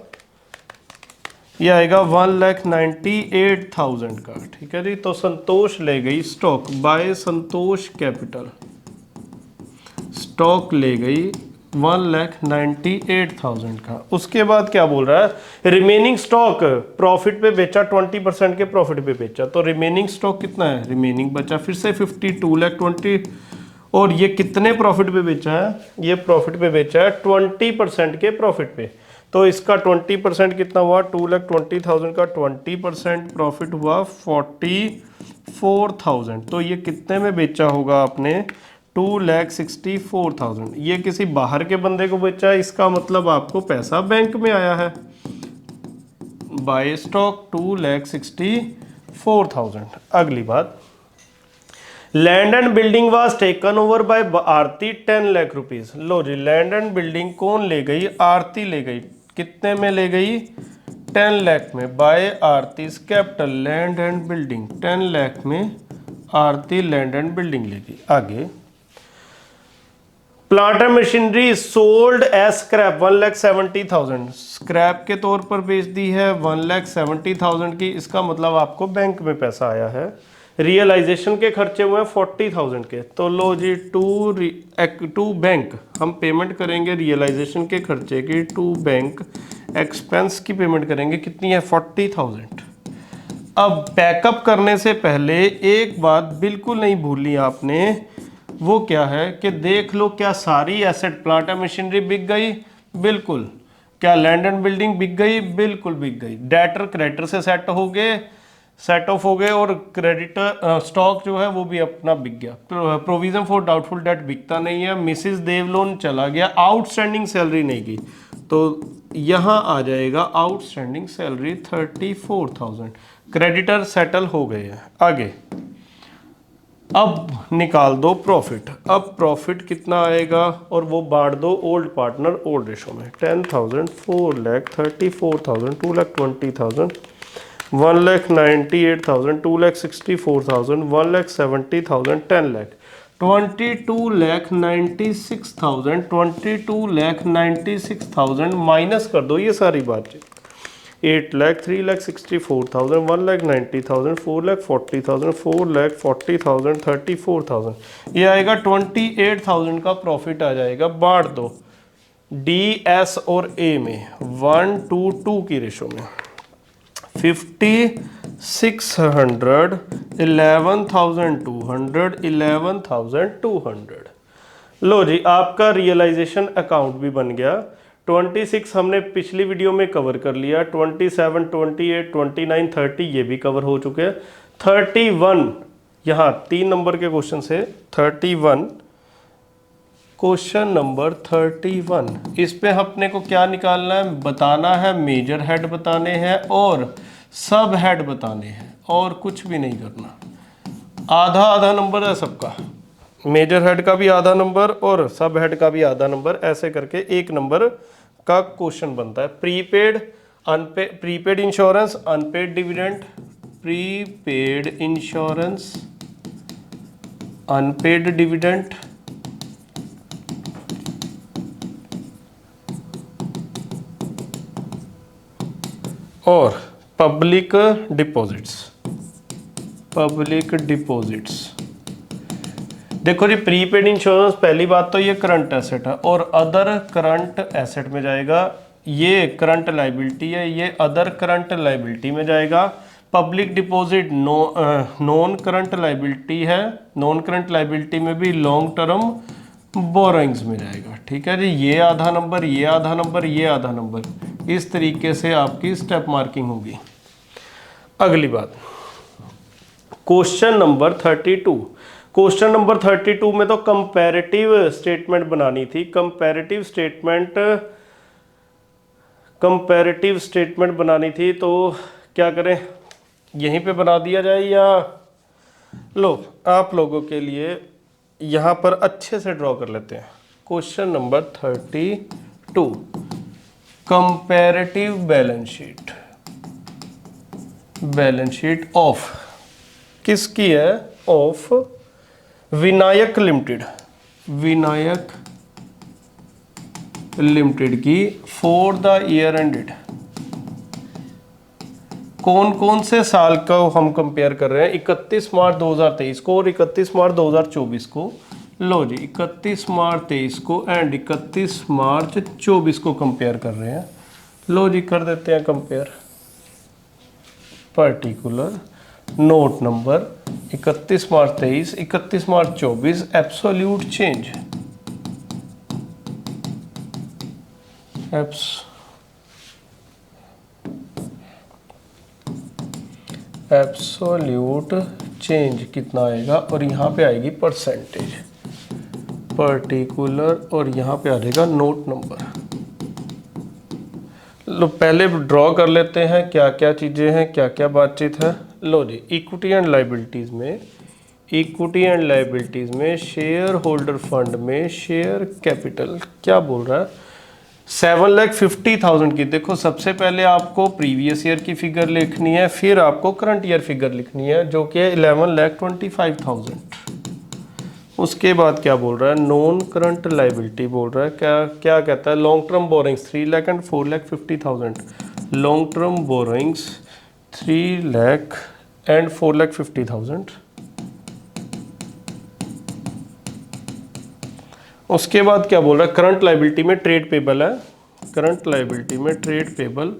ये आएगा 1,98,000 का। ठीक है जी, तो संतोष ले गई स्टॉक बाय संतोष कैपिटल, स्टॉक ले गई 1,98,000 का। उसके बाद क्या बोल रहा है, रिमेनिंग स्टॉक प्रॉफिट पे बेचा, 20% के प्रॉफिट पे बेचा, तो रिमेनिंग स्टॉक कितना है, रिमेनिंग बचा फिर से 52,20,000। और ये कितने प्रॉफिट पे बेचा है, ये प्रॉफिट पे बेचा है 20% के प्रॉफिट पे, तो इसका 20% कितना हुआ, 2,20,000 का 20% प्रॉफिट हुआ 44,000। तो ये कितने में बेचा होगा आपने, 2,64,000। ये किसी बाहर के बंदे को बेचा है, इसका मतलब आपको पैसा बैंक में आया है। By stock 2,64,000। अगली बात, land and building was taken over by Aarti 10 lakh rupees. लो जी लैंड एंड बिल्डिंग कौन ले गई, आरती ले गई, कितने में ले गई, 10 लाख में, by Aarti capital land and building 10 lakh में आरती लैंड एंड बिल्डिंग लेगी। आगे plant and machinery sold as scrap 1,70,000, scrap के तौर पर बेच दी है 1,70,000 की, इसका मतलब आपको बैंक में पैसा आया है। रियलाइजेशन के खर्चे हुए हैं 40,000 के, तो लो जी टू बैंक हम पेमेंट करेंगे रियलाइजेशन के खर्चे की, टू बैंक एक्सपेंस की पेमेंट करेंगे, कितनी है 40,000। अब पैकअप करने से पहले एक बात बिल्कुल नहीं भूलनी आपने, वो क्या है कि देख लो क्या सारी एसेट प्लांट एंड मशीनरी बिक गई, बिल्कुल। क्या लैंड एंड बिल्डिंग बिक गई, बिल्कुल बिक गई। डेटर क्रेडिटर से सेट हो गए, सेट ऑफ हो गए और क्रेडिटर स्टॉक जो है वो भी अपना बिक गया। प्रोविजन फॉर डाउटफुल डेट बिकता नहीं है। मिसिस देवलोन चला गया, आउटस्टैंडिंग सैलरी नहीं गई, तो यहाँ आ जाएगा आउटस्टैंडिंग सैलरी 34,000। क्रेडिटर सेटल हो गए हैं। आगे अब निकाल दो प्रॉफिट। अब प्रॉफिट कितना आएगा और वो बांट दो ओल्ड पार्टनर ओल्ड रेशो में। 10,000, 4 लाख, 34,000, 2 लाख 20,000, 1 लाख 98,000, 2 लाख 64,000, 1 लाख 70,000, 10 लाख 22 लाख 96,000, 22 लाख 96,000 माइनस कर दो ये सारी बातें। 8 लाख, 3 लाख 64,000, 1 लाख 90,000, 4 लाख 40,000, 4 लाख 40,000, 34,000, ये आएगा 28,000 का प्रॉफिट आ जाएगा। बांट दो डी, एस और ए में 1 to 2 की रेशो में। 5,600, 11,200, 11,200। लो जी, आपका रियलाइजेशन अकाउंट भी बन गया। 26 हमने पिछली वीडियो में कवर कर लिया, 27, 28, 29, 30 ये भी कवर हो चुके हैं। 31 यहाँ 3 नंबर के क्वेश्चन से 31, क्वेश्चन नंबर 31, इस पे अपने को क्या निकालना है, बताना है मेजर हेड बताने हैं और सब हेड बताने हैं, और कुछ भी नहीं करना। आधा आधा नंबर है सबका, मेजर हेड का भी आधा नंबर और सब हेड का भी आधा नंबर, ऐसे करके 1 नंबर का क्वेश्चन बनता है। Prepaid unpaid, prepaid insurance, unpaid dividend, prepaid insurance, unpaid dividend, और पब्लिक डिपॉजिट्स। पब्लिक डिपॉजिट्स देखो जी, प्रीपेड इंश्योरेंस पहली बात तो ये करंट एसेट है और अदर करंट एसेट में जाएगा। ये करंट लाइबिलिटी है, ये अदर करंट लाइबिलिटी में जाएगा। Public deposit non current liability है, नॉन करंट लाइबिलिटी में भी लॉन्ग टर्म बोरोइंग्स में जाएगा। ठीक है जी, ये आधा नंबर, ये आधा नंबर, ये आधा नंबर, इस तरीके से आपकी स्टेप मार्किंग होगी। अगली बात, क्वेश्चन नंबर 32। क्वेश्चन नंबर 32 में तो कंपैरेटिव स्टेटमेंट बनानी थी। कंपैरेटिव स्टेटमेंट बनानी थी, तो क्या करें, यहीं पे बना दिया जाए या लो आप लोगों के लिए यहाँ पर अच्छे से ड्रॉ कर लेते हैं। Question number 32, comparative balance sheet. Balance sheet of किसकी है, of Vinayak limited. Vinayak limited की फॉर द ईयर एंडेड। कौन कौन से साल का हम कंपेयर कर रहे हैं, 31 मार्च 2023 को और 31 मार्च 2024 को। लो जी, 31 मार्च 23 को एंड 31 मार्च 24 को कंपेयर कर रहे हैं। लो जी, कर देते हैं कंपेयर। पर्टिकुलर नोट नंबर 31 मार्च 23, 31 मार्च 24, एब्सोल्यूट चेंज, एब्सोल्यूट चेंज कितना आएगा, और यहाँ पे आएगी परसेंटेज, पर्टिकुलर, और यहाँ पे आ जाएगा नोट नंबर। लो पहले ड्रॉ कर लेते हैं क्या क्या चीज़ें हैं, क्या क्या बातचीत है। लो जी, इक्विटी एंड लाइबिलिटीज़ में, इक्विटी एंड लाइबिलिटीज़ में शेयर होल्डर फंड में शेयर कैपिटल क्या बोल रहा है, 7,50,000 की। देखो सबसे पहले आपको प्रीवियस ईयर की फिगर लिखनी है, फिर आपको करंट ईयर फिगर लिखनी है जो कि 11,25,000। उसके बाद क्या बोल रहा है, नॉन करंट लाइबिलिटी बोल रहा है, क्या क्या कहता है, long term borrowings 3 lakh and 4,50,000। Long term borrowings 3 lakh and 4,50,000। उसके बाद क्या बोल रहा है, करंट लाइबिलिटी में ट्रेड पेबल है, करंट लाइबिलिटी में trade payable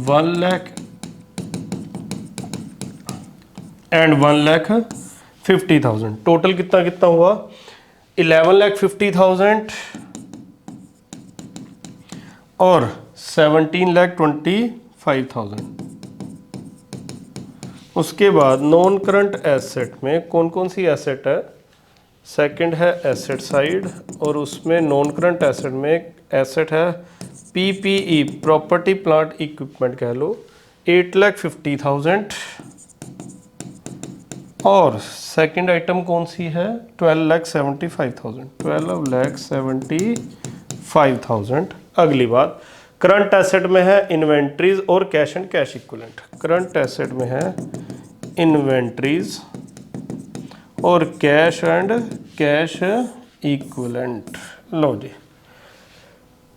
1 lakh and 1,50,000। Total कितना कितना हुआ, 11,50,000 और 17,25,000। उसके बाद नॉन करंट एसेट में कौन कौन सी एसेट है, सेकंड है एसेट साइड, और उसमें नॉन करंट एसेट में एक एसेट है पीपीई, प्रॉपर्टी प्लांट इक्विपमेंट कह लो, 8,50,000। और सेकंड आइटम कौन सी है, 12,75,000, 12,75,000। अगली बात, करंट एसेट में है इन्वेंट्रीज और cash and cash equivalent. Current asset में है इन्वेंट्रीज और कैश एंड कैश इक्विवेलेंट। लो जी,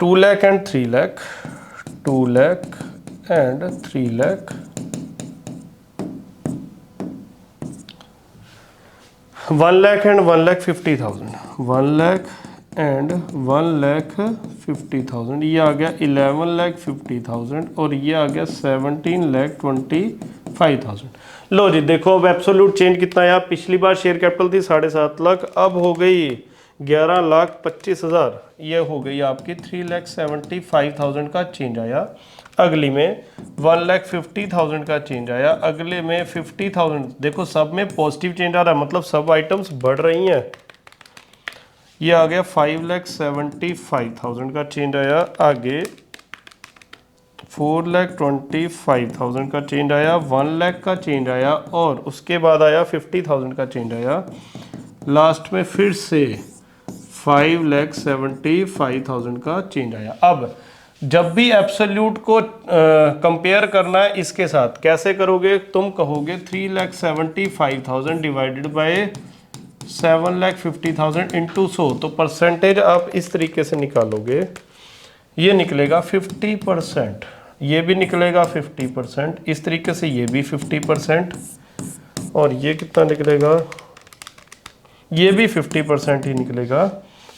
2 lakh and 3 lakh, 2 lakh and 3 lakh, 1 lakh and 1,50,000, 1 lakh and 1,50,000। ये आ गया 11,50,000 और ये आ गया 17,25,000। लो जी देखो, अब एब्सोल्यूट चेंज कितना आया, पिछली बार शेयर कैपिटल थी 7.5 लाख, अब हो गई 11,25,000, ये हो गई आपकी 3,75,000 का चेंज आया। अगली में 1,50,000 का चेंज आया, अगले में 50,000। देखो सब में पॉजिटिव चेंज आ रहा है, मतलब सब आइटम्स बढ़ रही हैं। ये आ गया 5,75,000 का चेंज आया, आगे 4,25,000 का चेंज आया, 1 लाख का चेंज आया, और उसके बाद आया 50,000 का चेंज आया, लास्ट में फिर से 5,75,000 का चेंज आया। अब जब भी एब्सोल्यूट को कंपेयर करना है इसके साथ, कैसे करोगे, तुम कहोगे 3,75,000 डिवाइडेड बाय 7,50,000 इंटू 100, तो परसेंटेज आप इस तरीके से निकालोगे, ये निकलेगा 50%, ये भी निकलेगा 50%, इस तरीके से ये भी 50%, और ये कितना निकलेगा, ये भी 50% ही निकलेगा,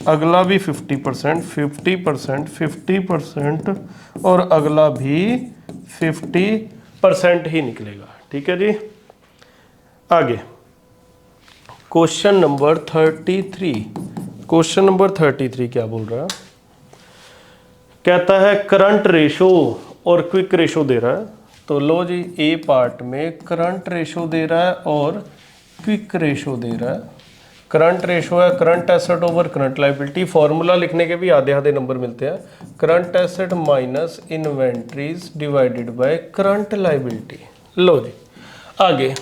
अगला भी 50%, 50%, 50% और अगला भी 50% ही निकलेगा। ठीक है जी। आगे क्वेश्चन नंबर 33। क्वेश्चन नंबर 33 क्या बोल रहा है, कहता है करंट रेशो और क्विक रेशो दे रहा है। तो लो जी, ए पार्ट में करंट रेशो दे रहा है और क्विक रेशो दे रहा है। करंट रेशो है current asset over current liability, formula लिखने के भी आधे आधे नंबर मिलते हैं, current asset minus inventories divided by current liability. लो जी, आगे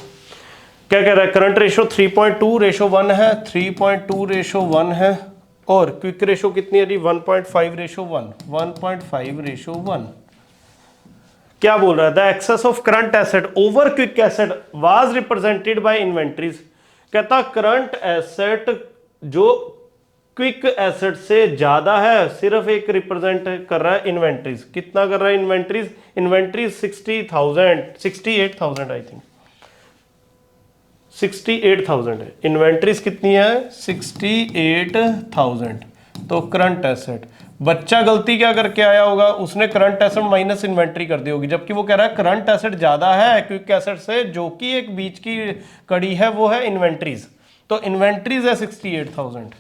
क्या कह रहा है, करंट रेशो 3.2:1 है, 3.2:1 है, और क्विक रेशो कितनी है जी, 1.5:1, 1.5:1। क्या बोल रहा है, the excess of current asset over quick asset was represented by inventories. कहता करंट एसेट जो क्विक एसेट से ज्यादा है, सिर्फ एक रिप्रेजेंट कर रहा है इन्वेंट्रीज। कितना कर रहा है इन्वेंट्रीज, इन्वेंट्रीज 68,000 आई थिंक, 68,000 है, इन्वेंट्रीज कितनी है 68,000। तो करंट एसेट, बच्चा गलती क्या करके आया होगा, उसने करंट एसेट माइनस इन्वेंट्री कर दी होगी, जबकि वो कह रहा है करंट एसेट ज्यादा है क्विक एसेट से, जो कि एक बीच की कड़ी है वो है इन्वेंट्रीज। तो इन्वेंट्रीज है 68,000।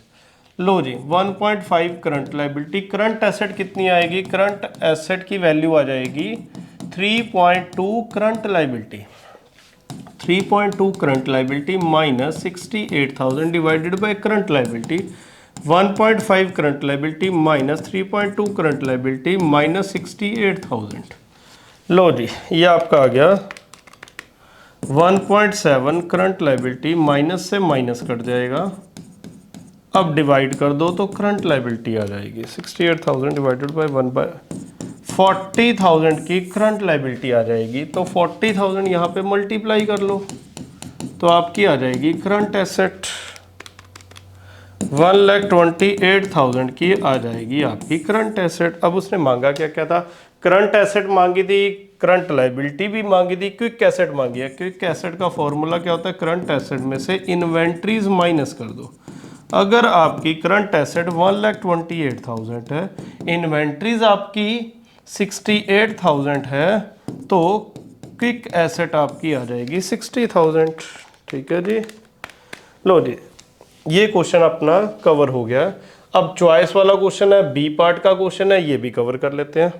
लो जी, 1.5 करंट लाइबिलिटी, करंट एसेट कितनी आएगी, करंट एसेट की वैल्यू आ जाएगी 3.2 current liability, 3.2 current liability minus 68,000 divided by current liability, 1.5 current liability minus 3.2 current liability minus 68,000। लो जी, ये आपका आ गया 1.7 करंट लाइबिलिटी, माइनस से माइनस कट जाएगा, अब डिवाइड कर दो तो करंट लाइबिलिटी आ जाएगी 68,000 डिवाइडेड बाय 40,000 की करंट लाइबिलिटी आ जाएगी। तो 40,000 यहाँ पे मल्टीप्लाई कर लो तो आपकी आ जाएगी करंट एसेट 1,28,000 की आ जाएगी आपकी करंट एसेट। अब उसने मांगा क्या क्या था, करंट एसेट मांगी थी, करंट लाइबिलिटी भी मांगी थी, क्विक एसेट मांगी है। क्विक एसेट का फॉर्मूला क्या होता है, करंट एसेट में से इन्वेंट्रीज माइनस कर दो। अगर आपकी करंट एसेट 1,28,000 है, इन्वेंट्रीज आपकी 68,000 है, तो क्विक एसेट आपकी आ जाएगी 60,000। ठीक है जी। लो जी, ये क्वेश्चन अपना कवर हो गया। अब चॉइस वाला क्वेश्चन है, बी पार्ट का क्वेश्चन है, ये भी कवर कर लेते हैं।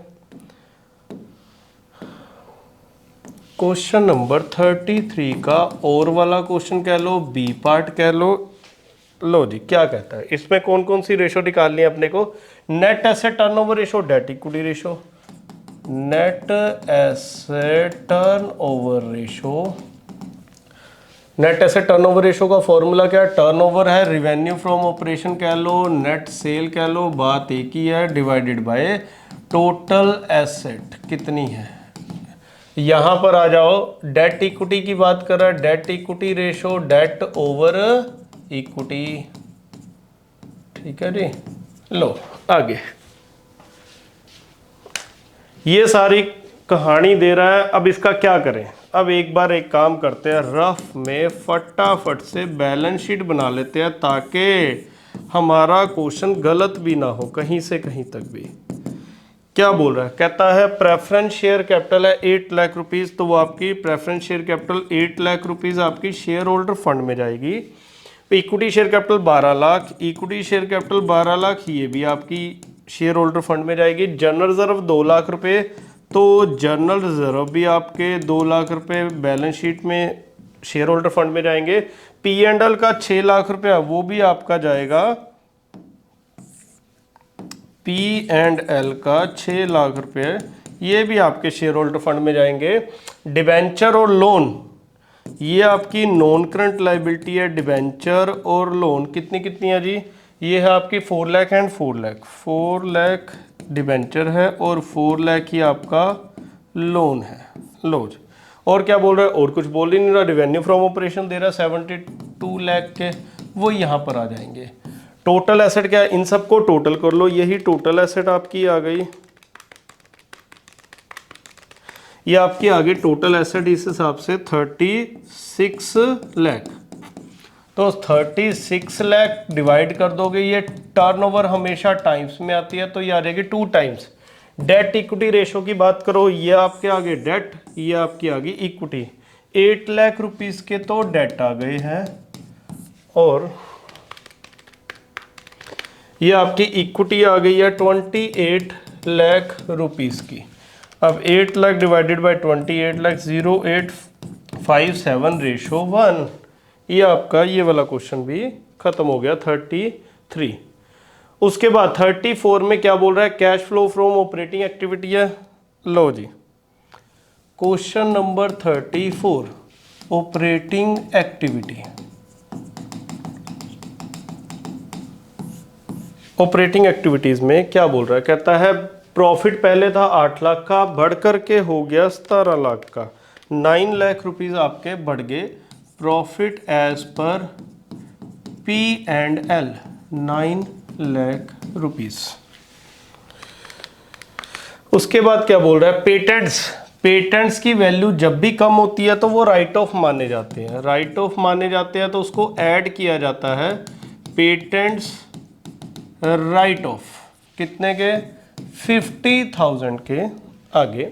क्वेश्चन नंबर 33 का और वाला क्वेश्चन कह लो, बी पार्ट कह लो। लो जी, क्या कहता है इसमें, कौन कौन सी रेशो निकालनी है अपने को? Net asset turnover ratio, date equity ratio. Net asset turnover ratio, net asset turnover ratio का फॉर्मूला क्या है? टर्नओवर है, रिवेन्यू फ्रॉम ऑपरेशन कह लो, नेट सेल कह लो, बात एक ही है, डिवाइडेड बाय टोटल एसेट कितनी है। यहां पर आ जाओ, डेट इक्विटी की बात कर रहा है, debt equity ratio, debt over equity. ठीक है जी, लो आगे। ये सारी कहानी दे रहा है, अब इसका क्या करें? अब एक बार एक काम करते हैं, रफ में फटाफट से बैलेंस शीट बना लेते हैं ताकि हमारा क्वेश्चन गलत भी ना हो कहीं से कहीं तक भी। क्या बोल रहा है? कहता है प्रेफरेंस शेयर कैपिटल है 8 लाख रुपीस, तो वो आपकी preference share capital 8 lakh rupees आपकी शेयर होल्डर फंड में जाएगी। Equity share capital 12 lakh, equity share capital 12 lakh, ये भी आपकी शेयर होल्डर फंड में जाएगी। जनरल रिजर्व 2 लाख रुपए, तो जनरल रिजर्व भी आपके 2 लाख रुपए बैलेंस शीट में शेयर होल्डर फंड में जाएंगे। पी एंड एल का 6 लाख रुपया, वो भी आपका जाएगा पी एंड एल का 6 लाख रुपए, ये भी आपके शेयर होल्डर फंड में जाएंगे। डिबेंचर और लोन, ये आपकी नॉन करंट लाइबिलिटी है। डिबेंचर और लोन कितनी कितनी है जी? ये है आपकी 4 लाख एंड 4 लाख, 4 लाख डिबेंचर है और 4 लाख ही आपका लोन है। लो जी, और क्या बोल रहा है? और कुछ बोल ही नहीं रहा। रेवेन्यू फ्रॉम ऑपरेशन दे रहा है 72 लाख के, वो यहाँ पर आ जाएंगे। टोटल एसेट क्या है? इन सबको टोटल कर लो, यही टोटल एसेट आपकी आ गई। ये आपकी आ गई टोटल एसेट इस हिसाब से 36 लाख। तो 36 लाख डिवाइड कर दोगे, ये टर्नओवर हमेशा टाइम्स में आती है, तो ये आ जाएगी 2 टाइम्स। डेट इक्विटी रेशो की बात करो, ये आपके आगे डेट, ये आपकी आ गई इक्विटी। 8 लाख रुपीस के तो डेट आ गए हैं और ये आपकी इक्विटी आ गई है 28 लाख रुपीस की। अब 8 lakh divided by 28 lakh, 0857 ratio 1। ये आपका ये वाला क्वेश्चन भी खत्म हो गया 33। उसके बाद 34 में क्या बोल रहा है? Cash flow from operating activity है। लो जी, question number 34 operating activity. Operating activities में क्या बोल रहा है? कहता है प्रॉफिट पहले था 8 लाख का, बढ़ करके हो गया 17 लाख का, 9 लाख रुपीस आपके बढ़ गए। Profit as per P and L 9 lakh rupees. उसके बाद क्या बोल रहा है? पेटेंट्स, पेटेंट्स की वैल्यू जब भी कम होती है तो वो राइट ऑफ माने जाते हैं। राइट ऑफ माने जाते हैं तो उसको ऐड किया जाता है। पेटेंट्स राइट ऑफ कितने के? 50,000 के आगे।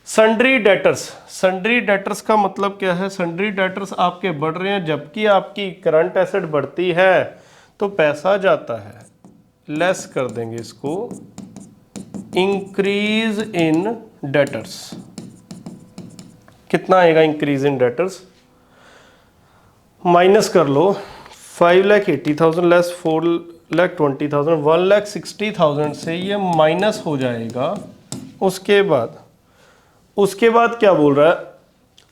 सन्ड्री डेटर्स, सन्ड्री डेटर्स का मतलब क्या है? सन्ड्री डेटर्स आपके बढ़ रहे हैं, जबकि आपकी करंट एसेट बढ़ती है तो पैसा जाता है। लेस कर देंगे इसको, इंक्रीज इन डेटर्स। कितना आएगा इंक्रीज इन डेटर्स? माइनस कर लो, 5,80,000 लेस 4,20,000, 1,60,000 से ये माइनस हो जाएगा। उसके बाद क्या बोल रहा है?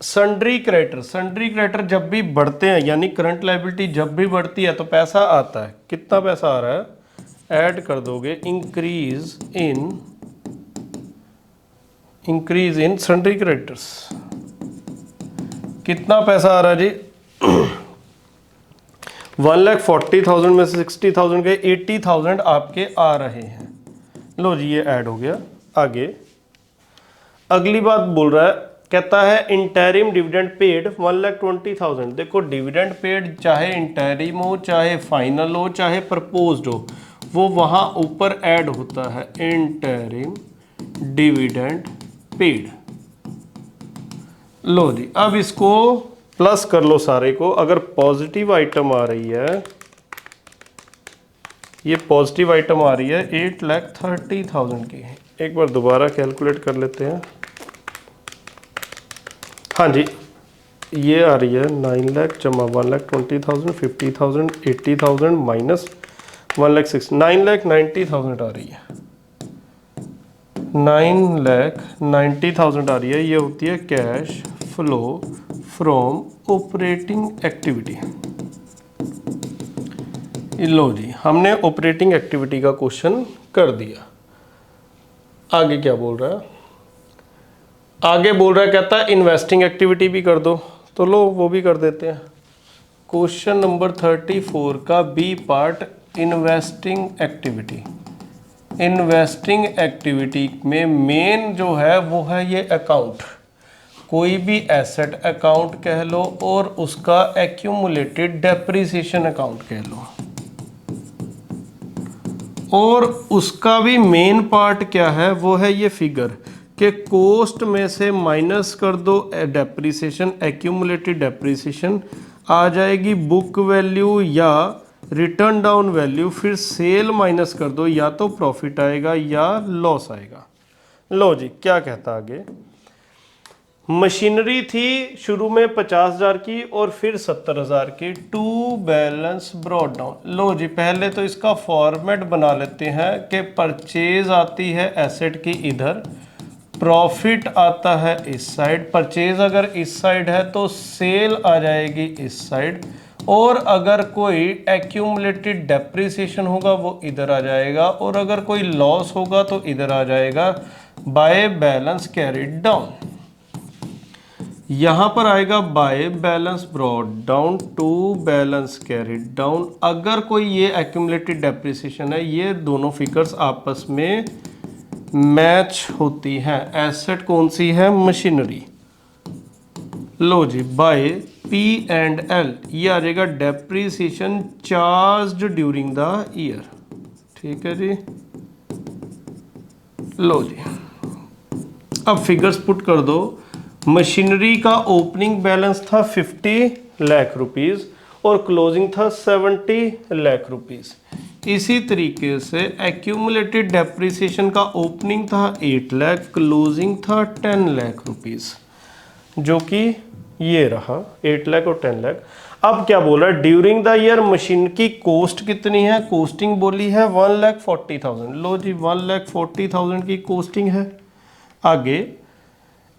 सन्ड्री क्रेडिटर, सन्ड्री क्रेडिटर जब भी बढ़ते हैं, यानी करंट लायबिलिटी जब भी बढ़ती है तो पैसा आता है। कितना पैसा आ रहा है? ऐड कर दोगे, इंक्रीज इन सन्ड्री क्रेडिटर्स। कितना पैसा आ रहा है जी? 1,40,000 में से 60,000 के 80,000 आपके आ रहे हैं। लो जी, ये ऐड हो गया। आगे अगली बात बोल रहा है, कहता है इंटरिम डिविडेंड पेड 1,20,000। देखो डिविडेंड पेड चाहे इंटरिम हो, चाहे फाइनल हो, चाहे प्रपोज्ड हो, वो वहाँ ऊपर ऐड होता है। Interim dividend paid. लो जी, अब इसको प्लस कर लो सारे को। अगर पॉजिटिव आइटम आ रही है, ये पॉजिटिव आइटम आ रही है 8,30,000 की। एक बार दोबारा कैलकुलेट कर लेते हैं। हाँ जी, ये आ रही है 9 लाख जमा 1,20,000 50,000 80,000 माइनस 1,06 9,90,000 आ रही है। 9,90,000 आ रही है। ये होती है cash flow from operating activity. लो जी, हमने ऑपरेटिंग एक्टिविटी का क्वेश्चन कर दिया। आगे क्या बोल रहा है? आगे बोल रहा है, कहता है इन्वेस्टिंग एक्टिविटी भी कर दो, तो लो वो भी कर देते हैं। क्वेश्चन नंबर 34 का B part, investing activity. Investing activity में मेन जो है वो है ये अकाउंट, कोई भी एसेट अकाउंट कह लो और उसका एक्यूमुलेटेड डेप्रिसिएशन अकाउंट कह लो, और उसका भी मेन पार्ट क्या है वो है ये फिगर कि कॉस्ट में से माइनस कर दो डेप्रिसिएशन, एक्यूमुलेटेड डेप्रिसिएशन आ जाएगी बुक वैल्यू या रिटर्न डाउन वैल्यू, फिर सेल माइनस कर दो, या तो प्रॉफिट आएगा या लॉस आएगा। लो जी, क्या कहता आगे? मशीनरी थी शुरू में 50,000 की और फिर 70,000 की, टू बैलेंस ब्रॉट डाउन। लो जी, पहले तो इसका फॉर्मेट बना लेते हैं कि परचेज आती है एसेट की इधर, प्रॉफिट आता है इस साइड, परचेज अगर इस साइड है तो सेल आ जाएगी इस साइड, और अगर कोई एक्यूमुलेटेड डेप्रिसिएशन होगा वो इधर आ जाएगा, और अगर कोई लॉस होगा तो इधर आ जाएगा बाय बैलेंस कैरिड डाउन। यहां पर आएगा by balance brought down to balance carried down. अगर कोई ये एक्यूमुलेटेड डेप्रिसिएशन है, ये दोनों फिगर्स आपस में मैच होती हैं। एसेट कौन सी है? मशीनरी। लो जी, बाय पी एंड एल, ये आ जाएगा depreciation charged during the year. ठीक है जी। लो जी, अब फिगर्स पुट कर दो। मशीनरी का ओपनिंग बैलेंस था 50 लाख रुपीस और क्लोजिंग था 70 लाख रुपीस। इसी तरीके से एक्यूमुलेटेड डेप्रिसिएशन का ओपनिंग था 8 लाख, क्लोजिंग था 10 लाख रुपीस, जो कि ये रहा 8 लाख और 10 लाख। अब क्या बोल रहा है? ड्यूरिंग द ईयर मशीन की कॉस्ट कितनी है? कॉस्टिंग बोली है 1,40,000। लो जी, 1,40,000 की कॉस्टिंग है। आगे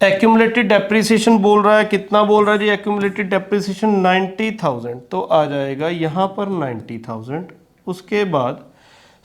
एक्यूमुलेटेड डेप्रिसिएशन बोल रहा है, कितना बोल रहा है जी? एक्यूमुलेटेड डेप्रिसिएशन 90,000, तो आ जाएगा यहां पर 90,000। उसके बाद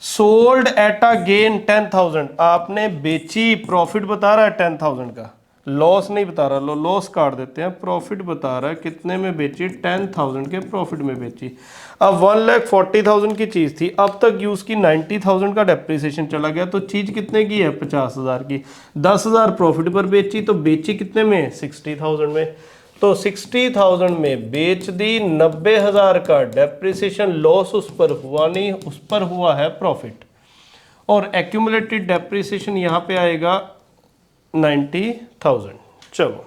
सोल्ड एट अ गेन 10,000, आपने बेची, प्रॉफिट बता रहा है 10,000 का, लॉस नहीं बता रहा, लॉस काट देते हैं, प्रॉफिट बता रहा है कितने में बेची? 10,000 के प्रॉफिट में बेची। अब 1,40,000 की चीज़ थी, अब तक यूज़ की 90,000 का डेप्रिसिएशन चला गया, तो चीज़ कितने की है? 50,000 की। 10,000 प्रॉफिट पर बेची, तो बेची कितने में? 60,000 में। तो 60,000 में बेच दी, 90,000 का डेप्रिसिएशन, लॉस उस पर हुआ नहीं, उस पर हुआ है प्रॉफिट। और एक्यूमुलेटेड डेप्रिसिएशन यहाँ पे आएगा 90,000। चलो,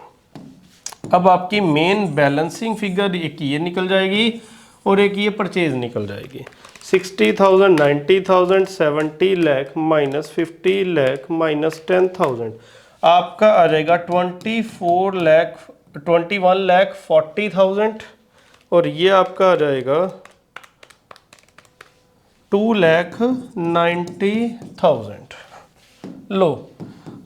अब आपकी मेन बैलेंसिंग फिगर एक ये निकल जाएगी और एक ये परचेज निकल जाएगी। 60,000 90,000 70 लाख माइनस 50 लाख माइनस 10,000, आपका आ जाएगा 21,40,000, और ये आपका आ जाएगा 2,90,000। लो,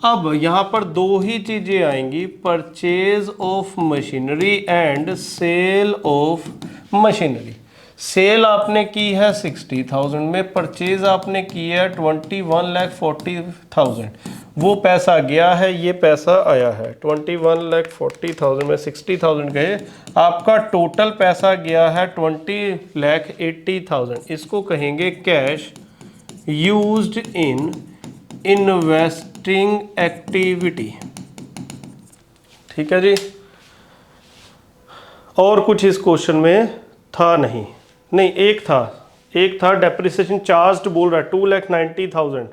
अब यहां पर दो ही चीजें आएंगी, purchase of machinery and sale of machinery. Sale आपने की है 60,000 में, परचेज आपने की है 21,40,000। वो पैसा गया है, ये पैसा आया है। 21,40,000 में 60,000 गए, आपका टोटल पैसा गया है 20,80,000। इसको कहेंगे cash used in investing activity. ठीक है जी। और कुछ इस क्वेश्चन में था नहीं, एक था डेप्रिसिएशन चार्ज बोल रहा है 2,90,000,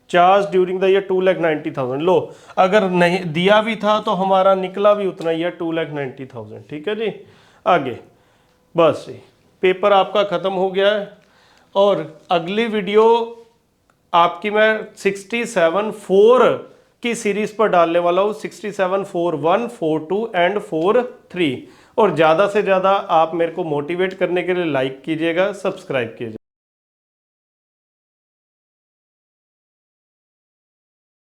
चार्ज ड्यूरिंग द ईयर 2,90,000। लो, अगर नहीं दिया भी था तो हमारा निकला भी उतना ही है 2,90,000। ठीक है जी। आगे बस जी, पेपर आपका खत्म हो गया है, और अगली वीडियो आपकी मैं 67 4 की सीरीज पर डालने वाला हूँ 67, 41, 42 एंड 43। और ज़्यादा से ज़्यादा आप मेरे को मोटिवेट करने के लिए लाइक कीजिएगा, सब्सक्राइब कीजिएगा।